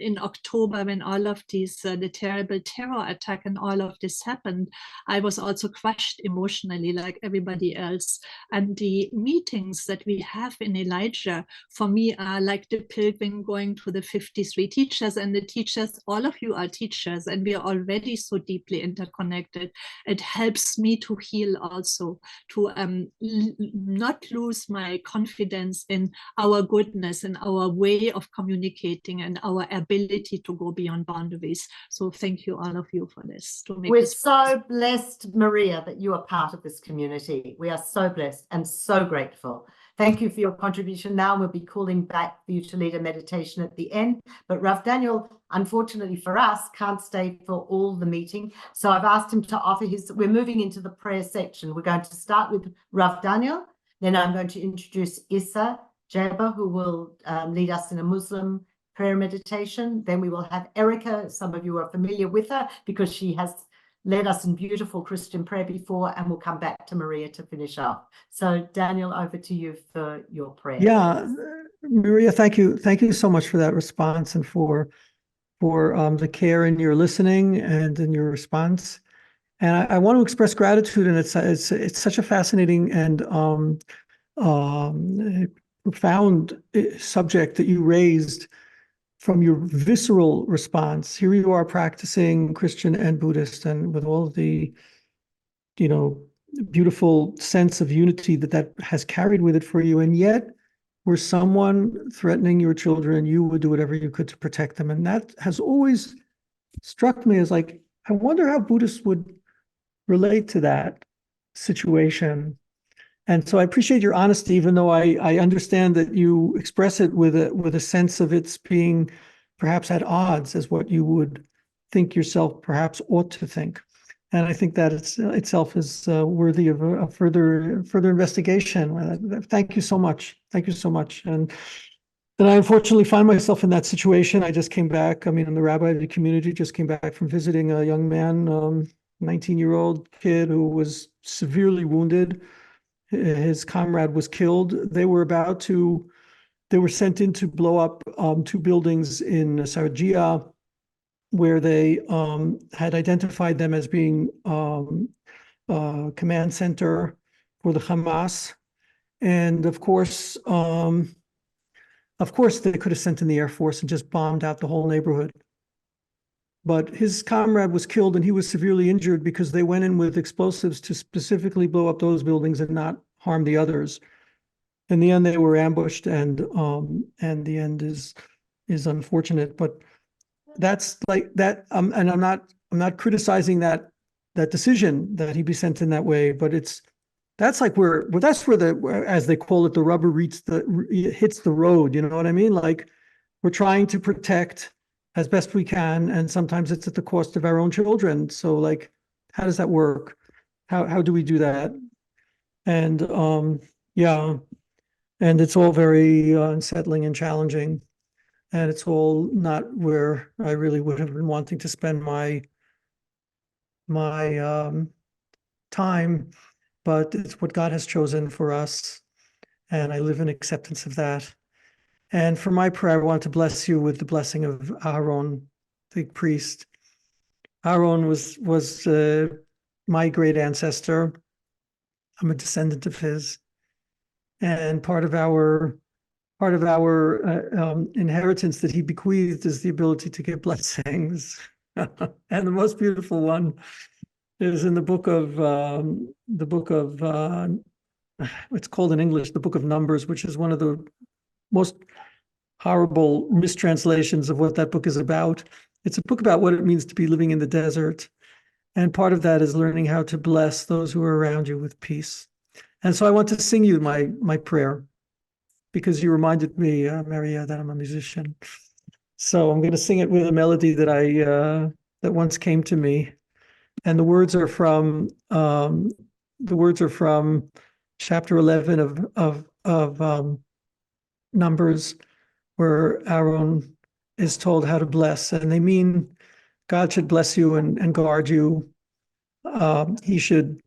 in October, when all of these, the terrible terror attack and all of this happened, I was also crushed emotionally like everybody else. And the meetings that we have in Elijah, for me, are like the pilgrim going to the 53 teachers, and the teachers, all of you are teachers, and we are already so deeply interconnected. It helps me to heal also, to not lose my confidence in our goodness and our way of communicating and our ability to go beyond boundaries. So thank you, all of you, for this. We're so blessed, Maria, that you are part of this community. We are so blessed and so grateful. Thank you for your contribution. Now we'll be calling back for you to lead a meditation at the end. But Rav Daniel, unfortunately for us, can't stay for all the meeting. So I've asked him to offer his, we're moving into the prayer section. We're going to start with Rav Daniel. Then I'm going to introduce Issa Jaber, who will lead us in a Muslim prayer meditation. Then we will have Erika. Some of you are familiar with her because she has led us in beautiful Christian prayer before, and we'll come back to Maria to finish up. So Daniel, over to you for your prayer. Yeah, Maria, thank you. Thank you so much for that response and for the care in your listening and in your response. And I want to express gratitude, and it's such a fascinating and profound subject that you raised from your visceral response. Here you are practicing Christian and Buddhist, and with all the, beautiful sense of unity that has carried with it for you. And yet, were someone threatening your children, you would do whatever you could to protect them. And that has always struck me as like, I wonder how Buddhists would relate to that situation. And so I appreciate your honesty, even though I understand that you express it with a sense of its being perhaps at odds as what you would think yourself perhaps ought to think. And I think that itself is worthy of a further investigation. Thank you so much. Thank you so much. And I unfortunately find myself in that situation. I just came back. I mean, in the rabbi community, just came back from visiting a young man, 19-year-old kid who was severely wounded. His comrade was killed. They were sent in to blow up 2 buildings in Sarajia, where they had identified them as being a command center for the Hamas. And of course, they could have sent in the Air Force and just bombed out the whole neighborhood. But his comrade was killed, and he was severely injured because they went in with explosives to specifically blow up those buildings and not harm the others. In the end, they were ambushed, and the end is unfortunate. But that's like that. And I'm not criticizing that decision that he be sent in that way. But that's where the, as they call it, the rubber hits the road. You know what I mean? Like, we're trying to protect as best we can, and sometimes it's at the cost of our own children. So, like, how does that work? How do we do that? And and it's all very unsettling and challenging, and it's all not where I really would have been wanting to spend my time, but it's what God has chosen for us, and I live in acceptance of that. And for my prayer, I want to bless you with the blessing of Aaron, the priest. Aaron was my great ancestor. I'm a descendant of his, and part of our inheritance that he bequeathed is the ability to give blessings. And the most beautiful one is in the book of it's called in English the Book of Numbers, which is one of the most horrible mistranslations of what that book is about. It's a book about what it means to be living in the desert. And part of that is learning how to bless those who are around you with peace. And so I want to sing you my prayer, because you reminded me, Maria, that I'm a musician. So I'm going to sing it with a melody that that once came to me, and the words are from chapter 11 of Numbers, where Aaron is told how to bless, and they mean God should bless you and guard you. He should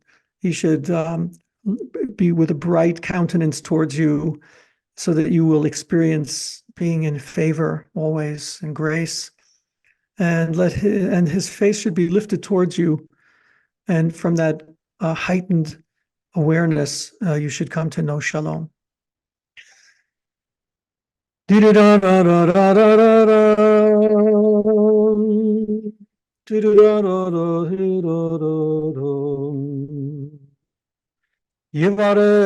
be with a bright countenance towards you, so that you will experience being in favor always and grace, and his face should be lifted towards you, and from that heightened awareness, you should come to know shalom. Yivarechecha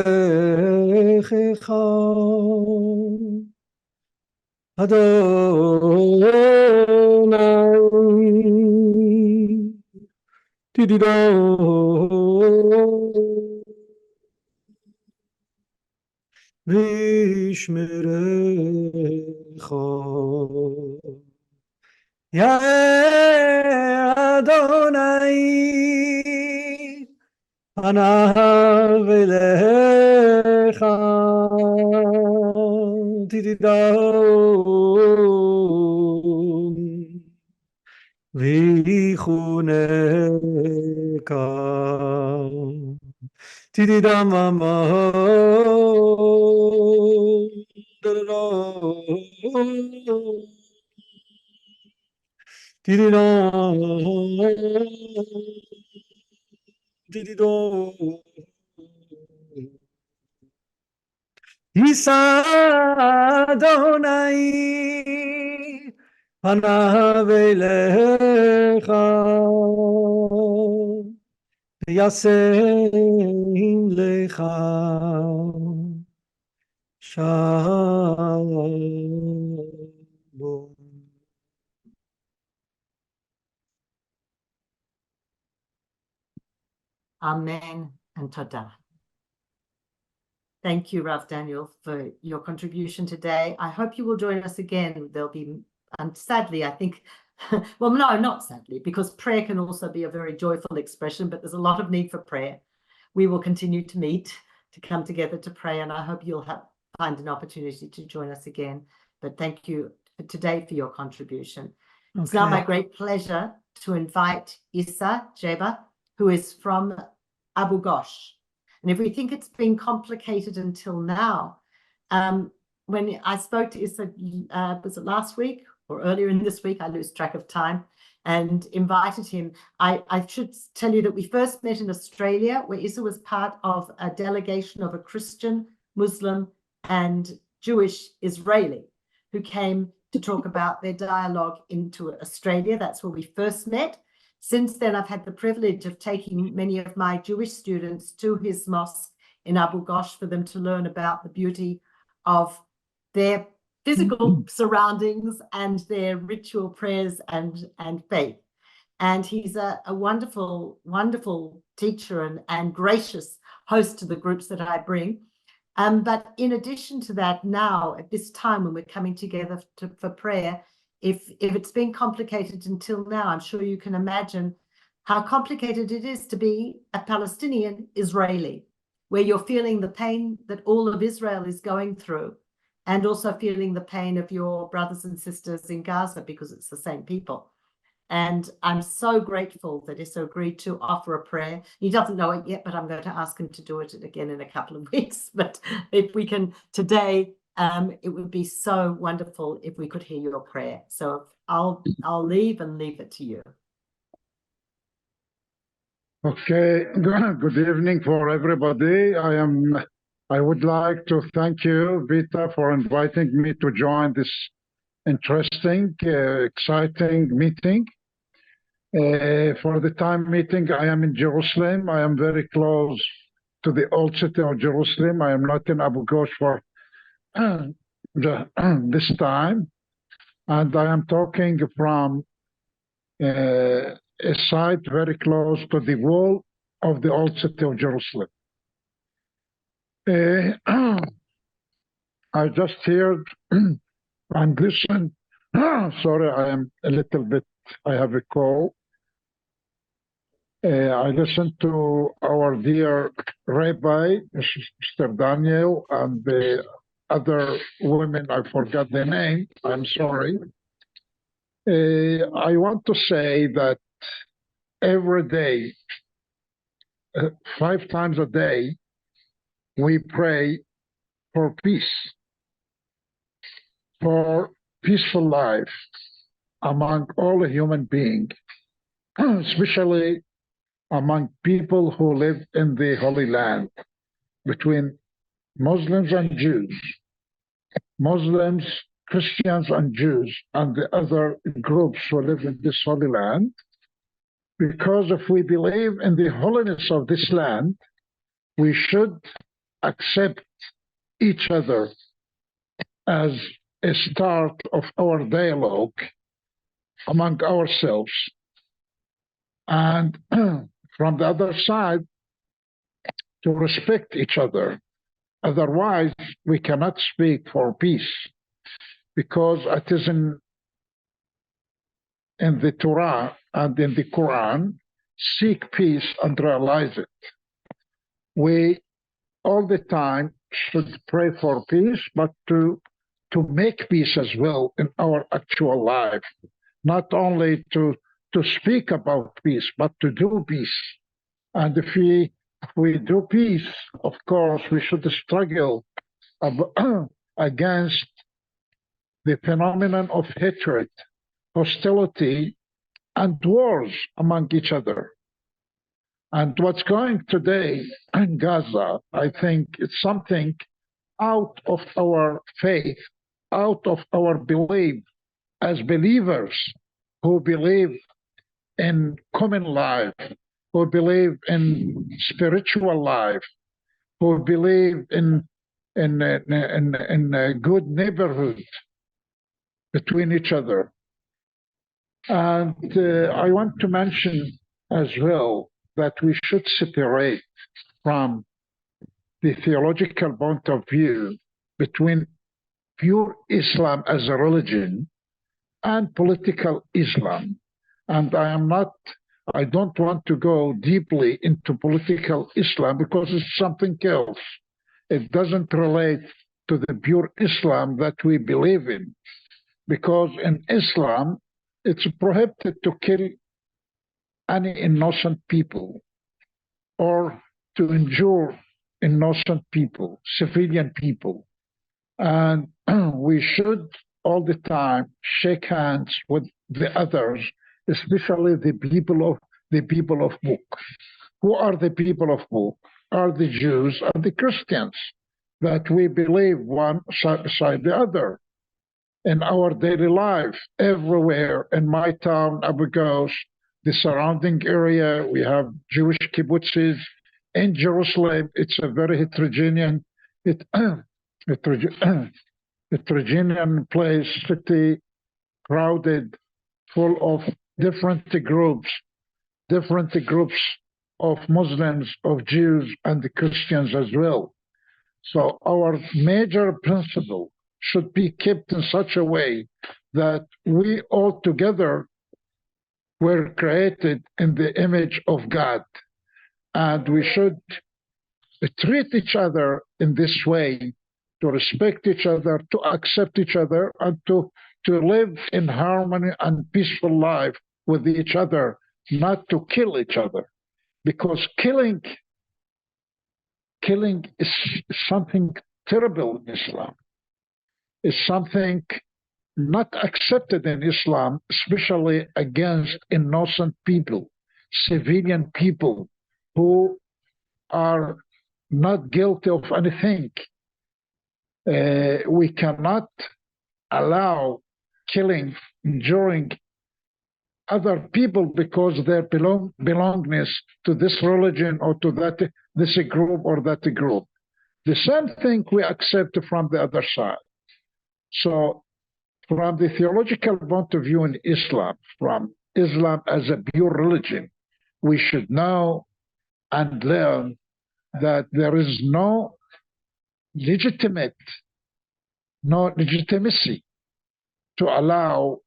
Adonai Tidido Vishmerecha Ya Adonai Panav Elecha Tididom Vichuneka Tididam Amam Tididom Issa Adonai Panav Elecha Yaseim Lecha Shalom. Amen and Todah. Thank you, Rav Daniel, for your contribution today. I hope you will join us again. There'll be, and sadly, I think, well, no, not sadly, because prayer can also be a very joyful expression, but there's a lot of need for prayer. We will continue to meet, to come together to pray, and I hope you'll find an opportunity to join us again. But thank you today for your contribution. Okay. It's now my great pleasure to invite Issa Jaber, who is from Abu Ghosh. And if we think it's been complicated until now, when I spoke to Issa, was it last week or earlier in this week? I lose track of time, and invited him. I should tell you that we first met in Australia, where Issa was part of a delegation of a Christian, Muslim, and Jewish Israeli who came to talk about their dialogue into Australia. That's where we first met. Since then, I've had the privilege of taking many of my Jewish students to his mosque in Abu Ghosh for them to learn about the beauty of their physical surroundings and their ritual prayers and faith. And he's a wonderful, wonderful teacher and gracious host to the groups that I bring. But in addition to that, now at this time when we're coming together for prayer, if it's been complicated until now, I'm sure you can imagine how complicated it is to be a Palestinian Israeli, where you're feeling the pain that all of Israel is going through, and also feeling the pain of your brothers and sisters in Gaza, because it's the same people. And I'm so grateful that Issa agreed to offer a prayer. He doesn't know it yet, but I'm going to ask him to do it again in a couple of weeks. But if we can today, it would be so wonderful if we could hear your prayer. So I'll leave it to you. Okay, good evening for everybody. I would like to thank you, Vita, for inviting me to join this interesting, exciting meeting. For the time meeting, I am in Jerusalem. I am very close to the old city of Jerusalem. I am not in Abu Ghosh for this time, and I am talking from a site very close to the wall of the old city of Jerusalem. I just heard and listened Sorry, I am a little bit, I have a cold. I listened to our dear Rabbi, Mr. Daniel, and the other women, I forgot their name, I'm sorry. I want to say that every day, 5 times a day, we pray for peace, for peaceful life among all human beings, especially among people who live in the Holy Land, between Muslims and Jews, Muslims, Christians and Jews, and the other groups who live in this Holy Land. Because if we believe in the holiness of this land, we should accept each other as a start of our dialogue among ourselves. And from the other side, to respect each other. Otherwise, we cannot speak for peace, because it is in the Torah and in the Quran, seek peace and realize it. We all the time should pray for peace, but to make peace as well in our actual life, not only to speak about peace, but to do peace. And if we do peace, of course, we should struggle against the phenomenon of hatred, hostility, and wars among each other. And what's going today in Gaza, I think it's something out of our faith, out of our belief as believers who believe in common life, who believe in spiritual life, who believe in a good neighborhood between each other. And I want to mention as well that we should separate from the theological point of view between pure Islam as a religion and political Islam. And I don't want to go deeply into political Islam because it's something else. It doesn't relate to the pure Islam that we believe in. Because in Islam, it's prohibited to kill any innocent people or to injure innocent people, civilian people. And we should all the time shake hands with the others, especially the people of book. Who are the people of book? Are the Jews and the Christians, that we believe one side beside the other. In our daily life, everywhere in my town, Abu Ghosh, the surrounding area, we have Jewish kibbutzes. In Jerusalem, it's a very heterogeneous place, city, crowded, full of different groups of Muslims, of Jews, and the Christians as well. So our major principle should be kept in such a way that we all together were created in the image of God. And we should treat each other in this way, to respect each other, to accept each other, and to live in harmony and peaceful life with each other, not to kill each other. Because killing is something terrible in Islam. Is something not accepted in Islam, especially against innocent people, civilian people who are not guilty of anything. We cannot allow killing during other people because their belongingness to this religion or to this group or that group. The same thing we accept from the other side. So from the theological point of view in Islam, from Islam as a pure religion, we should know and learn that there is no legitimacy to allow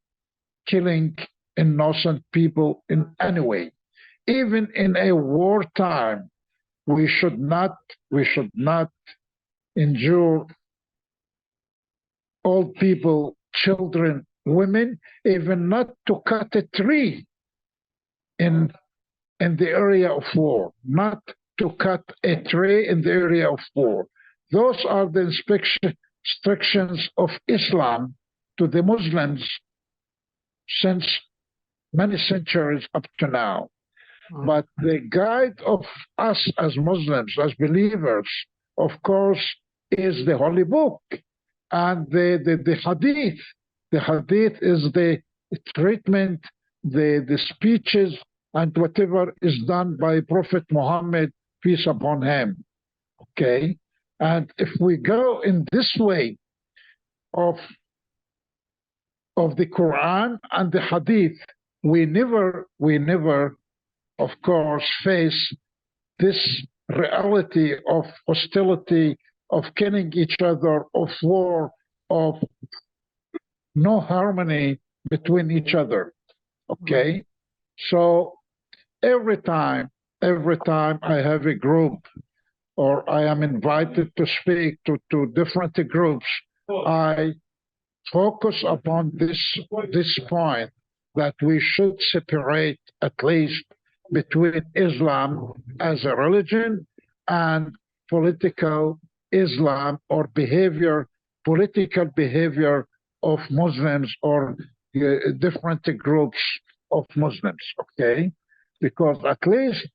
killing innocent people in any way. Even in a wartime, we should not endure old people, children, women, even not to cut a tree in the area of war, not to cut a tree in the area of war. Those are the restrictions of Islam to the Muslims since many centuries up to now. But the guide of us as Muslims, as believers, of course, is the Holy Book and the Hadith. The Hadith is the treatment, the speeches, and whatever is done by Prophet Muhammad, peace upon him. Okay? And if we go in this way of the Quran and the Hadith, we never, of course, face this reality of hostility, of killing each other, of war, of no harmony between each other. Okay? So every time I have a group or I am invited to speak to different groups, I focus upon this point that we should separate at least between Islam as a religion and political Islam or political behavior of Muslims or different groups of Muslims, okay? Because at least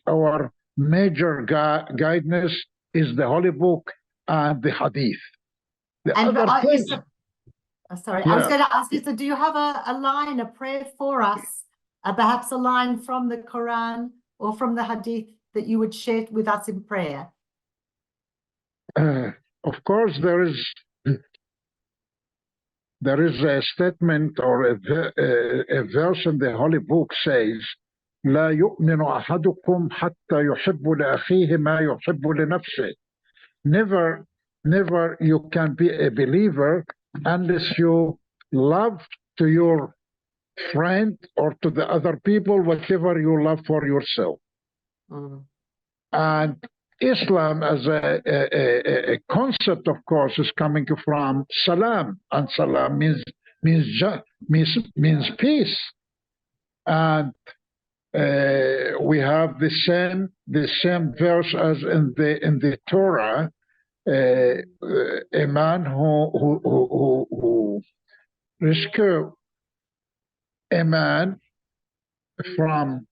our major guidance is the Holy Book and the Hadith. I was going to ask you, so do you have a line, a prayer for us, perhaps a line from the Quran or from the Hadith that you would share with us in prayer? Of course, there is a statement or a verse in the Holy Book says, لا يؤمن أحدكم حتى يحب لأخيه ما يحب لنفسه. Never you can be a believer unless you love to your friend or to the other people whatever you love for yourself. And Islam as a concept, of course, is coming from salam, and salam means peace. And we have the same verse as in the Torah. A man who rescue a man from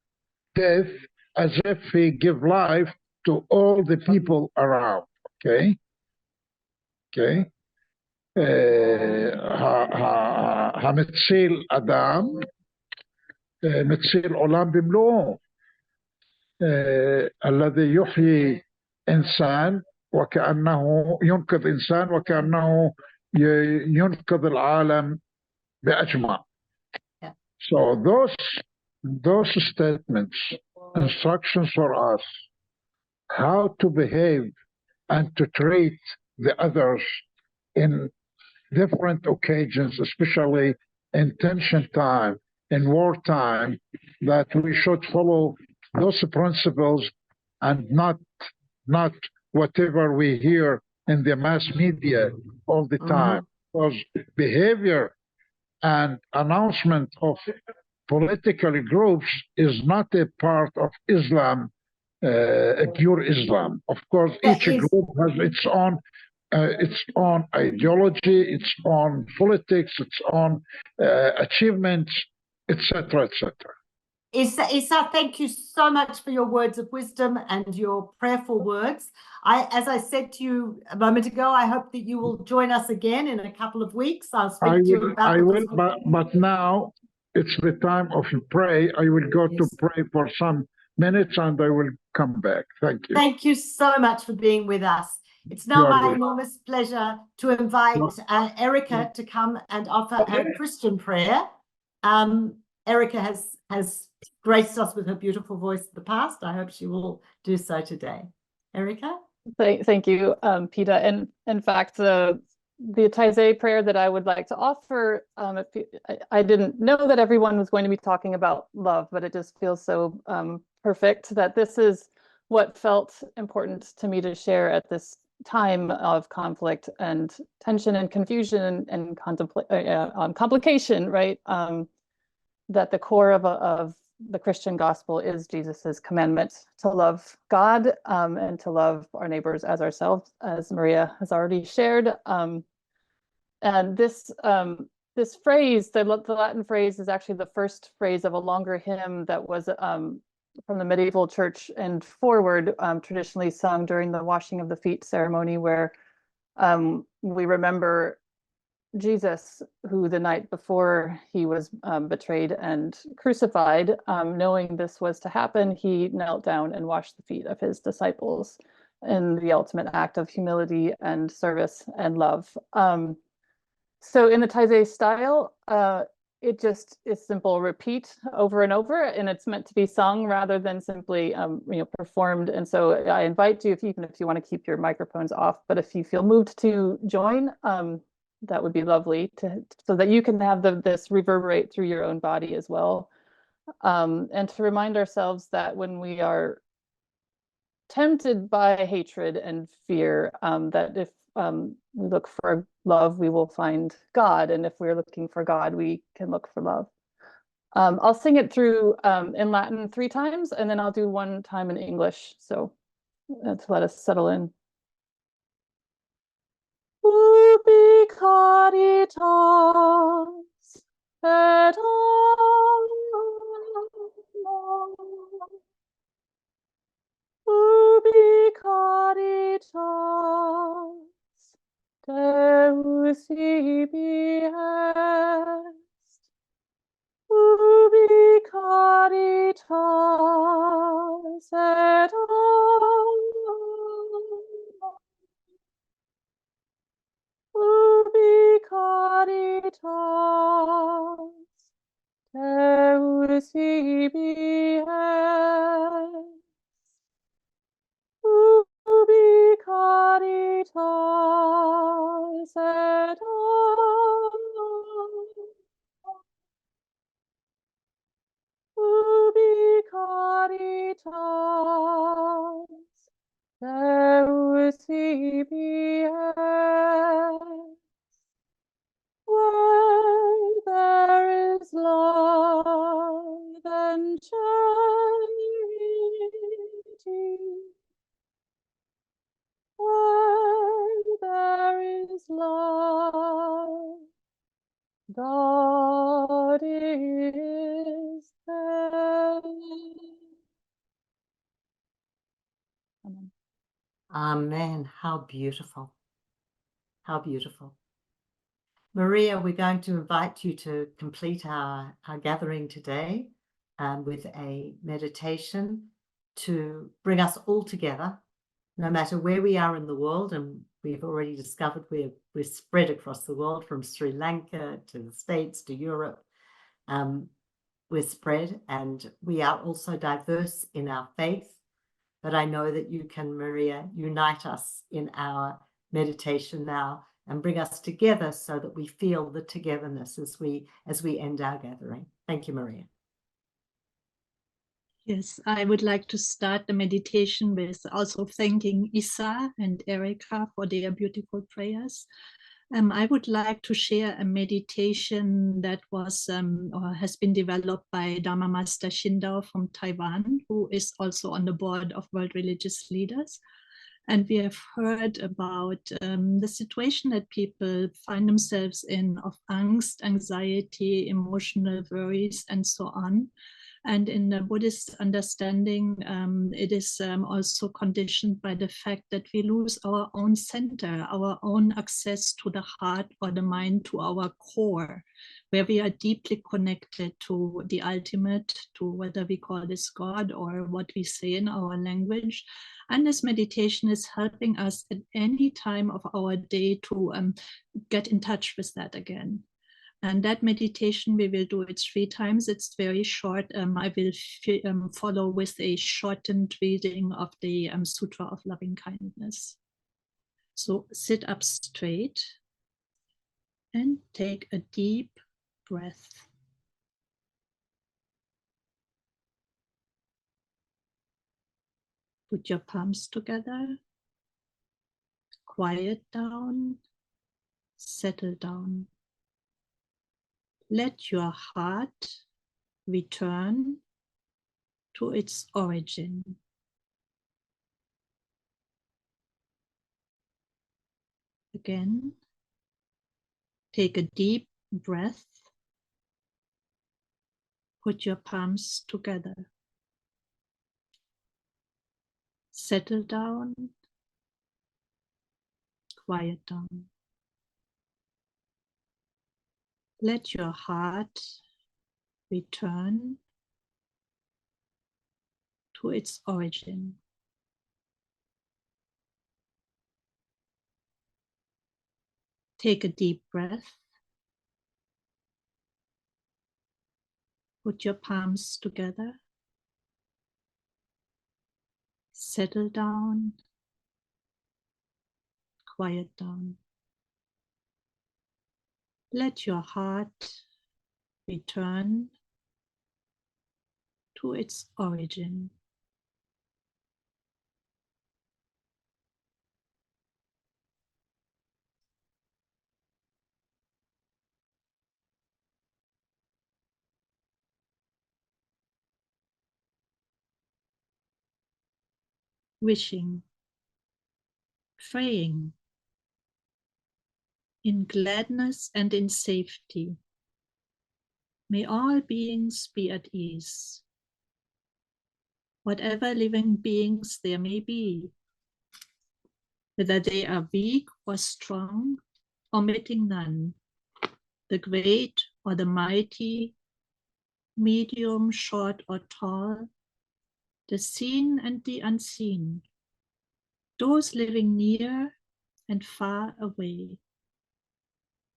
death as if he give life to all the people around. Okay. המציל אדם, מציל עולם במלואו. الذي يحيي إنسان وكأنه ينقذ إنسان وكأنه ينقذ العالم بأجمع. So those statements, instructions for us, how to behave and to treat the others in different occasions, especially in tension time, in wartime, that we should follow those principles and not whatever we hear in the mass media all the time. Because behavior and announcement of political groups is not a part of Islam, a pure Islam. Of course, each group has its own ideology, its own politics, its own achievements, etc., etc. Issa, thank you so much for your words of wisdom and your prayerful words. As I said to you a moment ago, I hope that you will join us again in a couple of weeks. I'll speak to you about but now it's the time of pray. I will go to pray for some minutes and I will come back. Thank you. Thank you so much for being with us. It's now my enormous pleasure to invite Erika to come and offer her Christian prayer. Erika has graced us with her beautiful voice in the past. I hope she will do so today. Erika? Thank you, Peta. And in fact, the Taizé prayer that I would like to offer, I didn't know that everyone was going to be talking about love, but it just feels so perfect that this is what felt important to me to share at this time of conflict and tension and confusion and complication, right? That the core of the Christian gospel is Jesus's commandment to love God and to love our neighbors as ourselves, as Maria has already shared. And this phrase, the Latin phrase, is actually the first phrase of a longer hymn that was from the medieval church and forward, traditionally sung during the washing of the feet ceremony, where we remember Jesus, who the night before he was betrayed and crucified, knowing this was to happen, he knelt down and washed the feet of his disciples in the ultimate act of humility and service and love. So in the Taizé style, it just is simple repeat over and over, and it's meant to be sung rather than simply performed. And so I invite you, even if you want to keep your microphones off, but if you feel moved to join, that would be lovely, so that you can have this reverberate through your own body as well. And to remind ourselves that when we are tempted by hatred and fear, that if we look for love, we will find God. And if we're looking for God, we can look for love. I'll sing it through in Latin 3 times, and then I'll do 1 time in English, so to let us settle in. Ubi caritas et amor, ubi caritas Deus ibi est, ubi caritas et amor, ubi caritas Deus ibi est, ubi caritas et amor, ubi caritas Deus ibi est. Where there is love and charity, where there is love, God is there. Amen. Amen. How beautiful. How beautiful. Maria, we're going to invite you to complete our gathering today with a meditation to bring us all together, no matter where we are in the world. And we've already discovered we're spread across the world, from Sri Lanka to the States to Europe. We're spread, and we are also diverse in our faith. But I know that you can, Maria, unite us in our meditation now and bring us together so that we feel the togetherness as we end our gathering. Thank you, Maria. Yes, I would like to start the meditation with also thanking Issa and Erika for their beautiful prayers. I would like to share a meditation that was or has been developed by Dharma Master Shindao from Taiwan, who is also on the board of World Religious Leaders. And we have heard about the situation that people find themselves in, of angst, anxiety, emotional worries, and so on. And in the Buddhist understanding, it is also conditioned by the fact that we lose our own center, our own access to the heart or the mind, to our core, where we are deeply connected to the ultimate, to whether we call this God or what we say in our language. And this meditation is helping us at any time of our day to get in touch with that again. And that meditation, we will do it 3 times. It's very short. I will follow with a shortened reading of the Sutra of Loving Kindness. So sit up straight And take a deep breath. Put your palms together. Quiet down. Settle down. Let your heart return to its origin. Again, take a deep breath. Put your palms together. Settle down. Quiet down. Let your heart return to its origin. Take a deep breath. Put your palms together. Settle down. Quiet down. Let your heart return to its origin. Wishing, praying, in gladness and in safety. May all beings be at ease. Whatever living beings there may be, whether they are weak or strong, omitting none, the great or the mighty, medium, short or tall, the seen and the unseen, those living near and far away,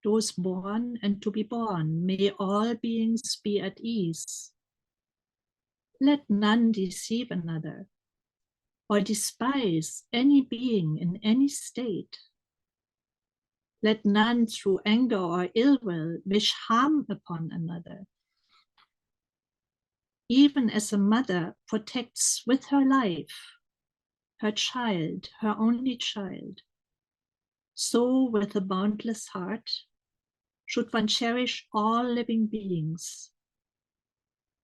those born and to be born, may all beings be at ease. Let none deceive another or despise any being in any state. Let none through anger or ill will wish harm upon another. Even as a mother protects with her life her child, her only child, so with a boundless heart should one cherish all living beings,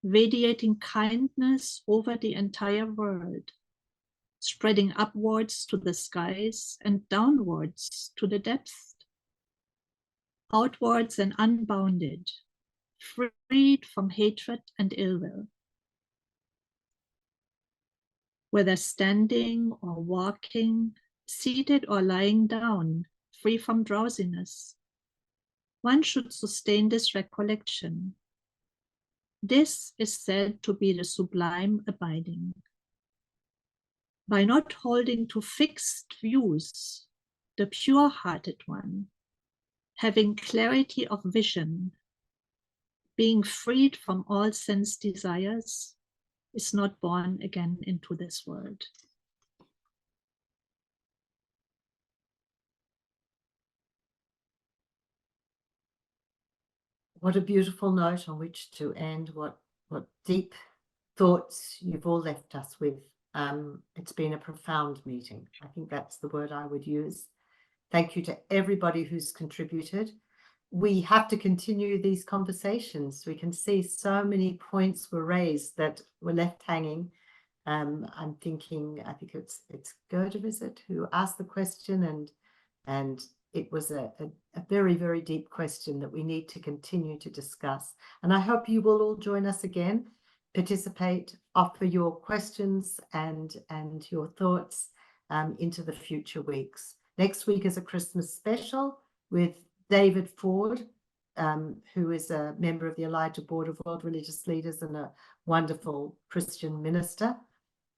radiating kindness over the entire world, spreading upwards to the skies and downwards to the depths, outwards and unbounded, freed from hatred and ill will. Whether standing or walking, seated or lying down, free from drowsiness, one should sustain this recollection. This is said to be the sublime abiding. By not holding to fixed views, the pure-hearted one, having clarity of vision, being freed from all sense desires, is not born again into this world. What a beautiful note on which to end. What deep thoughts you've all left us with. It's been a profound meeting. I think that's the word I would use. Thank you to everybody who's contributed. We have to continue these conversations. We can see so many points were raised that were left hanging. I'm thinking, I think it's Gerda, is it, who asked the question, and it was a very, very deep question that we need to continue to discuss. And I hope you will all join us again, participate, offer your questions and your thoughts into the future weeks. Next week is a Christmas special with David Ford, who is a member of the Elijah Board of World Religious Leaders and a wonderful Christian minister.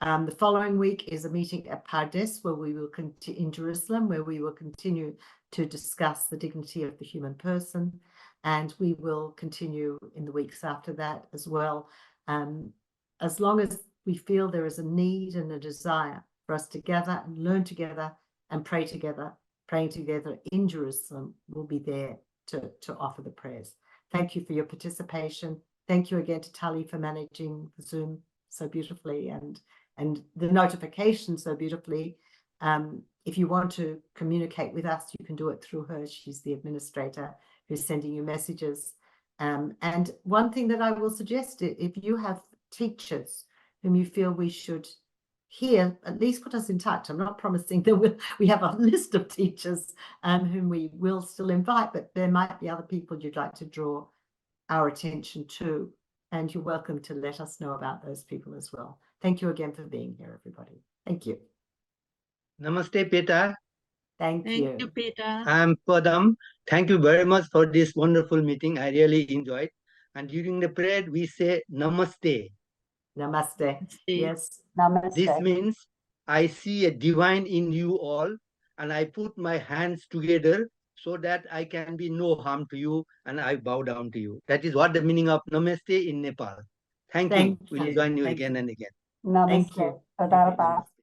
The following week is a meeting at Pardes, where we will in Jerusalem, where we will continue to discuss the dignity of the human person, and we will continue in the weeks after that as well. As long as we feel there is a need and a desire for us to gather and learn together and pray together, praying together in Jerusalem, we'll be there to offer the prayers. Thank you for your participation. Thank you again to Tali for managing the Zoom so beautifully and the notification so beautifully. If you want to communicate with us, you can do it through her. She's the administrator who's sending you messages. And one thing that I will suggest, if you have teachers whom you feel we should hear, at least put us in touch. I'm not promising that we have a list of teachers whom we will still invite, but there might be other people you'd like to draw our attention to, and you're welcome to let us know about those people as well. Thank you again for being here, everybody. Thank you. Namaste, Peta. Thank you. Thank you, Peta. I'm Padam. Thank you very much for this wonderful meeting. I really enjoyed. And during the prayer, we say Namaste. Namaste. Yes. Namaste. This means I see a divine in you all, and I put my hands together so that I can be no harm to you, and I bow down to you. That is what the meaning of Namaste in Nepal. Thank you. We'll join you again and again. Namaste. Thank you.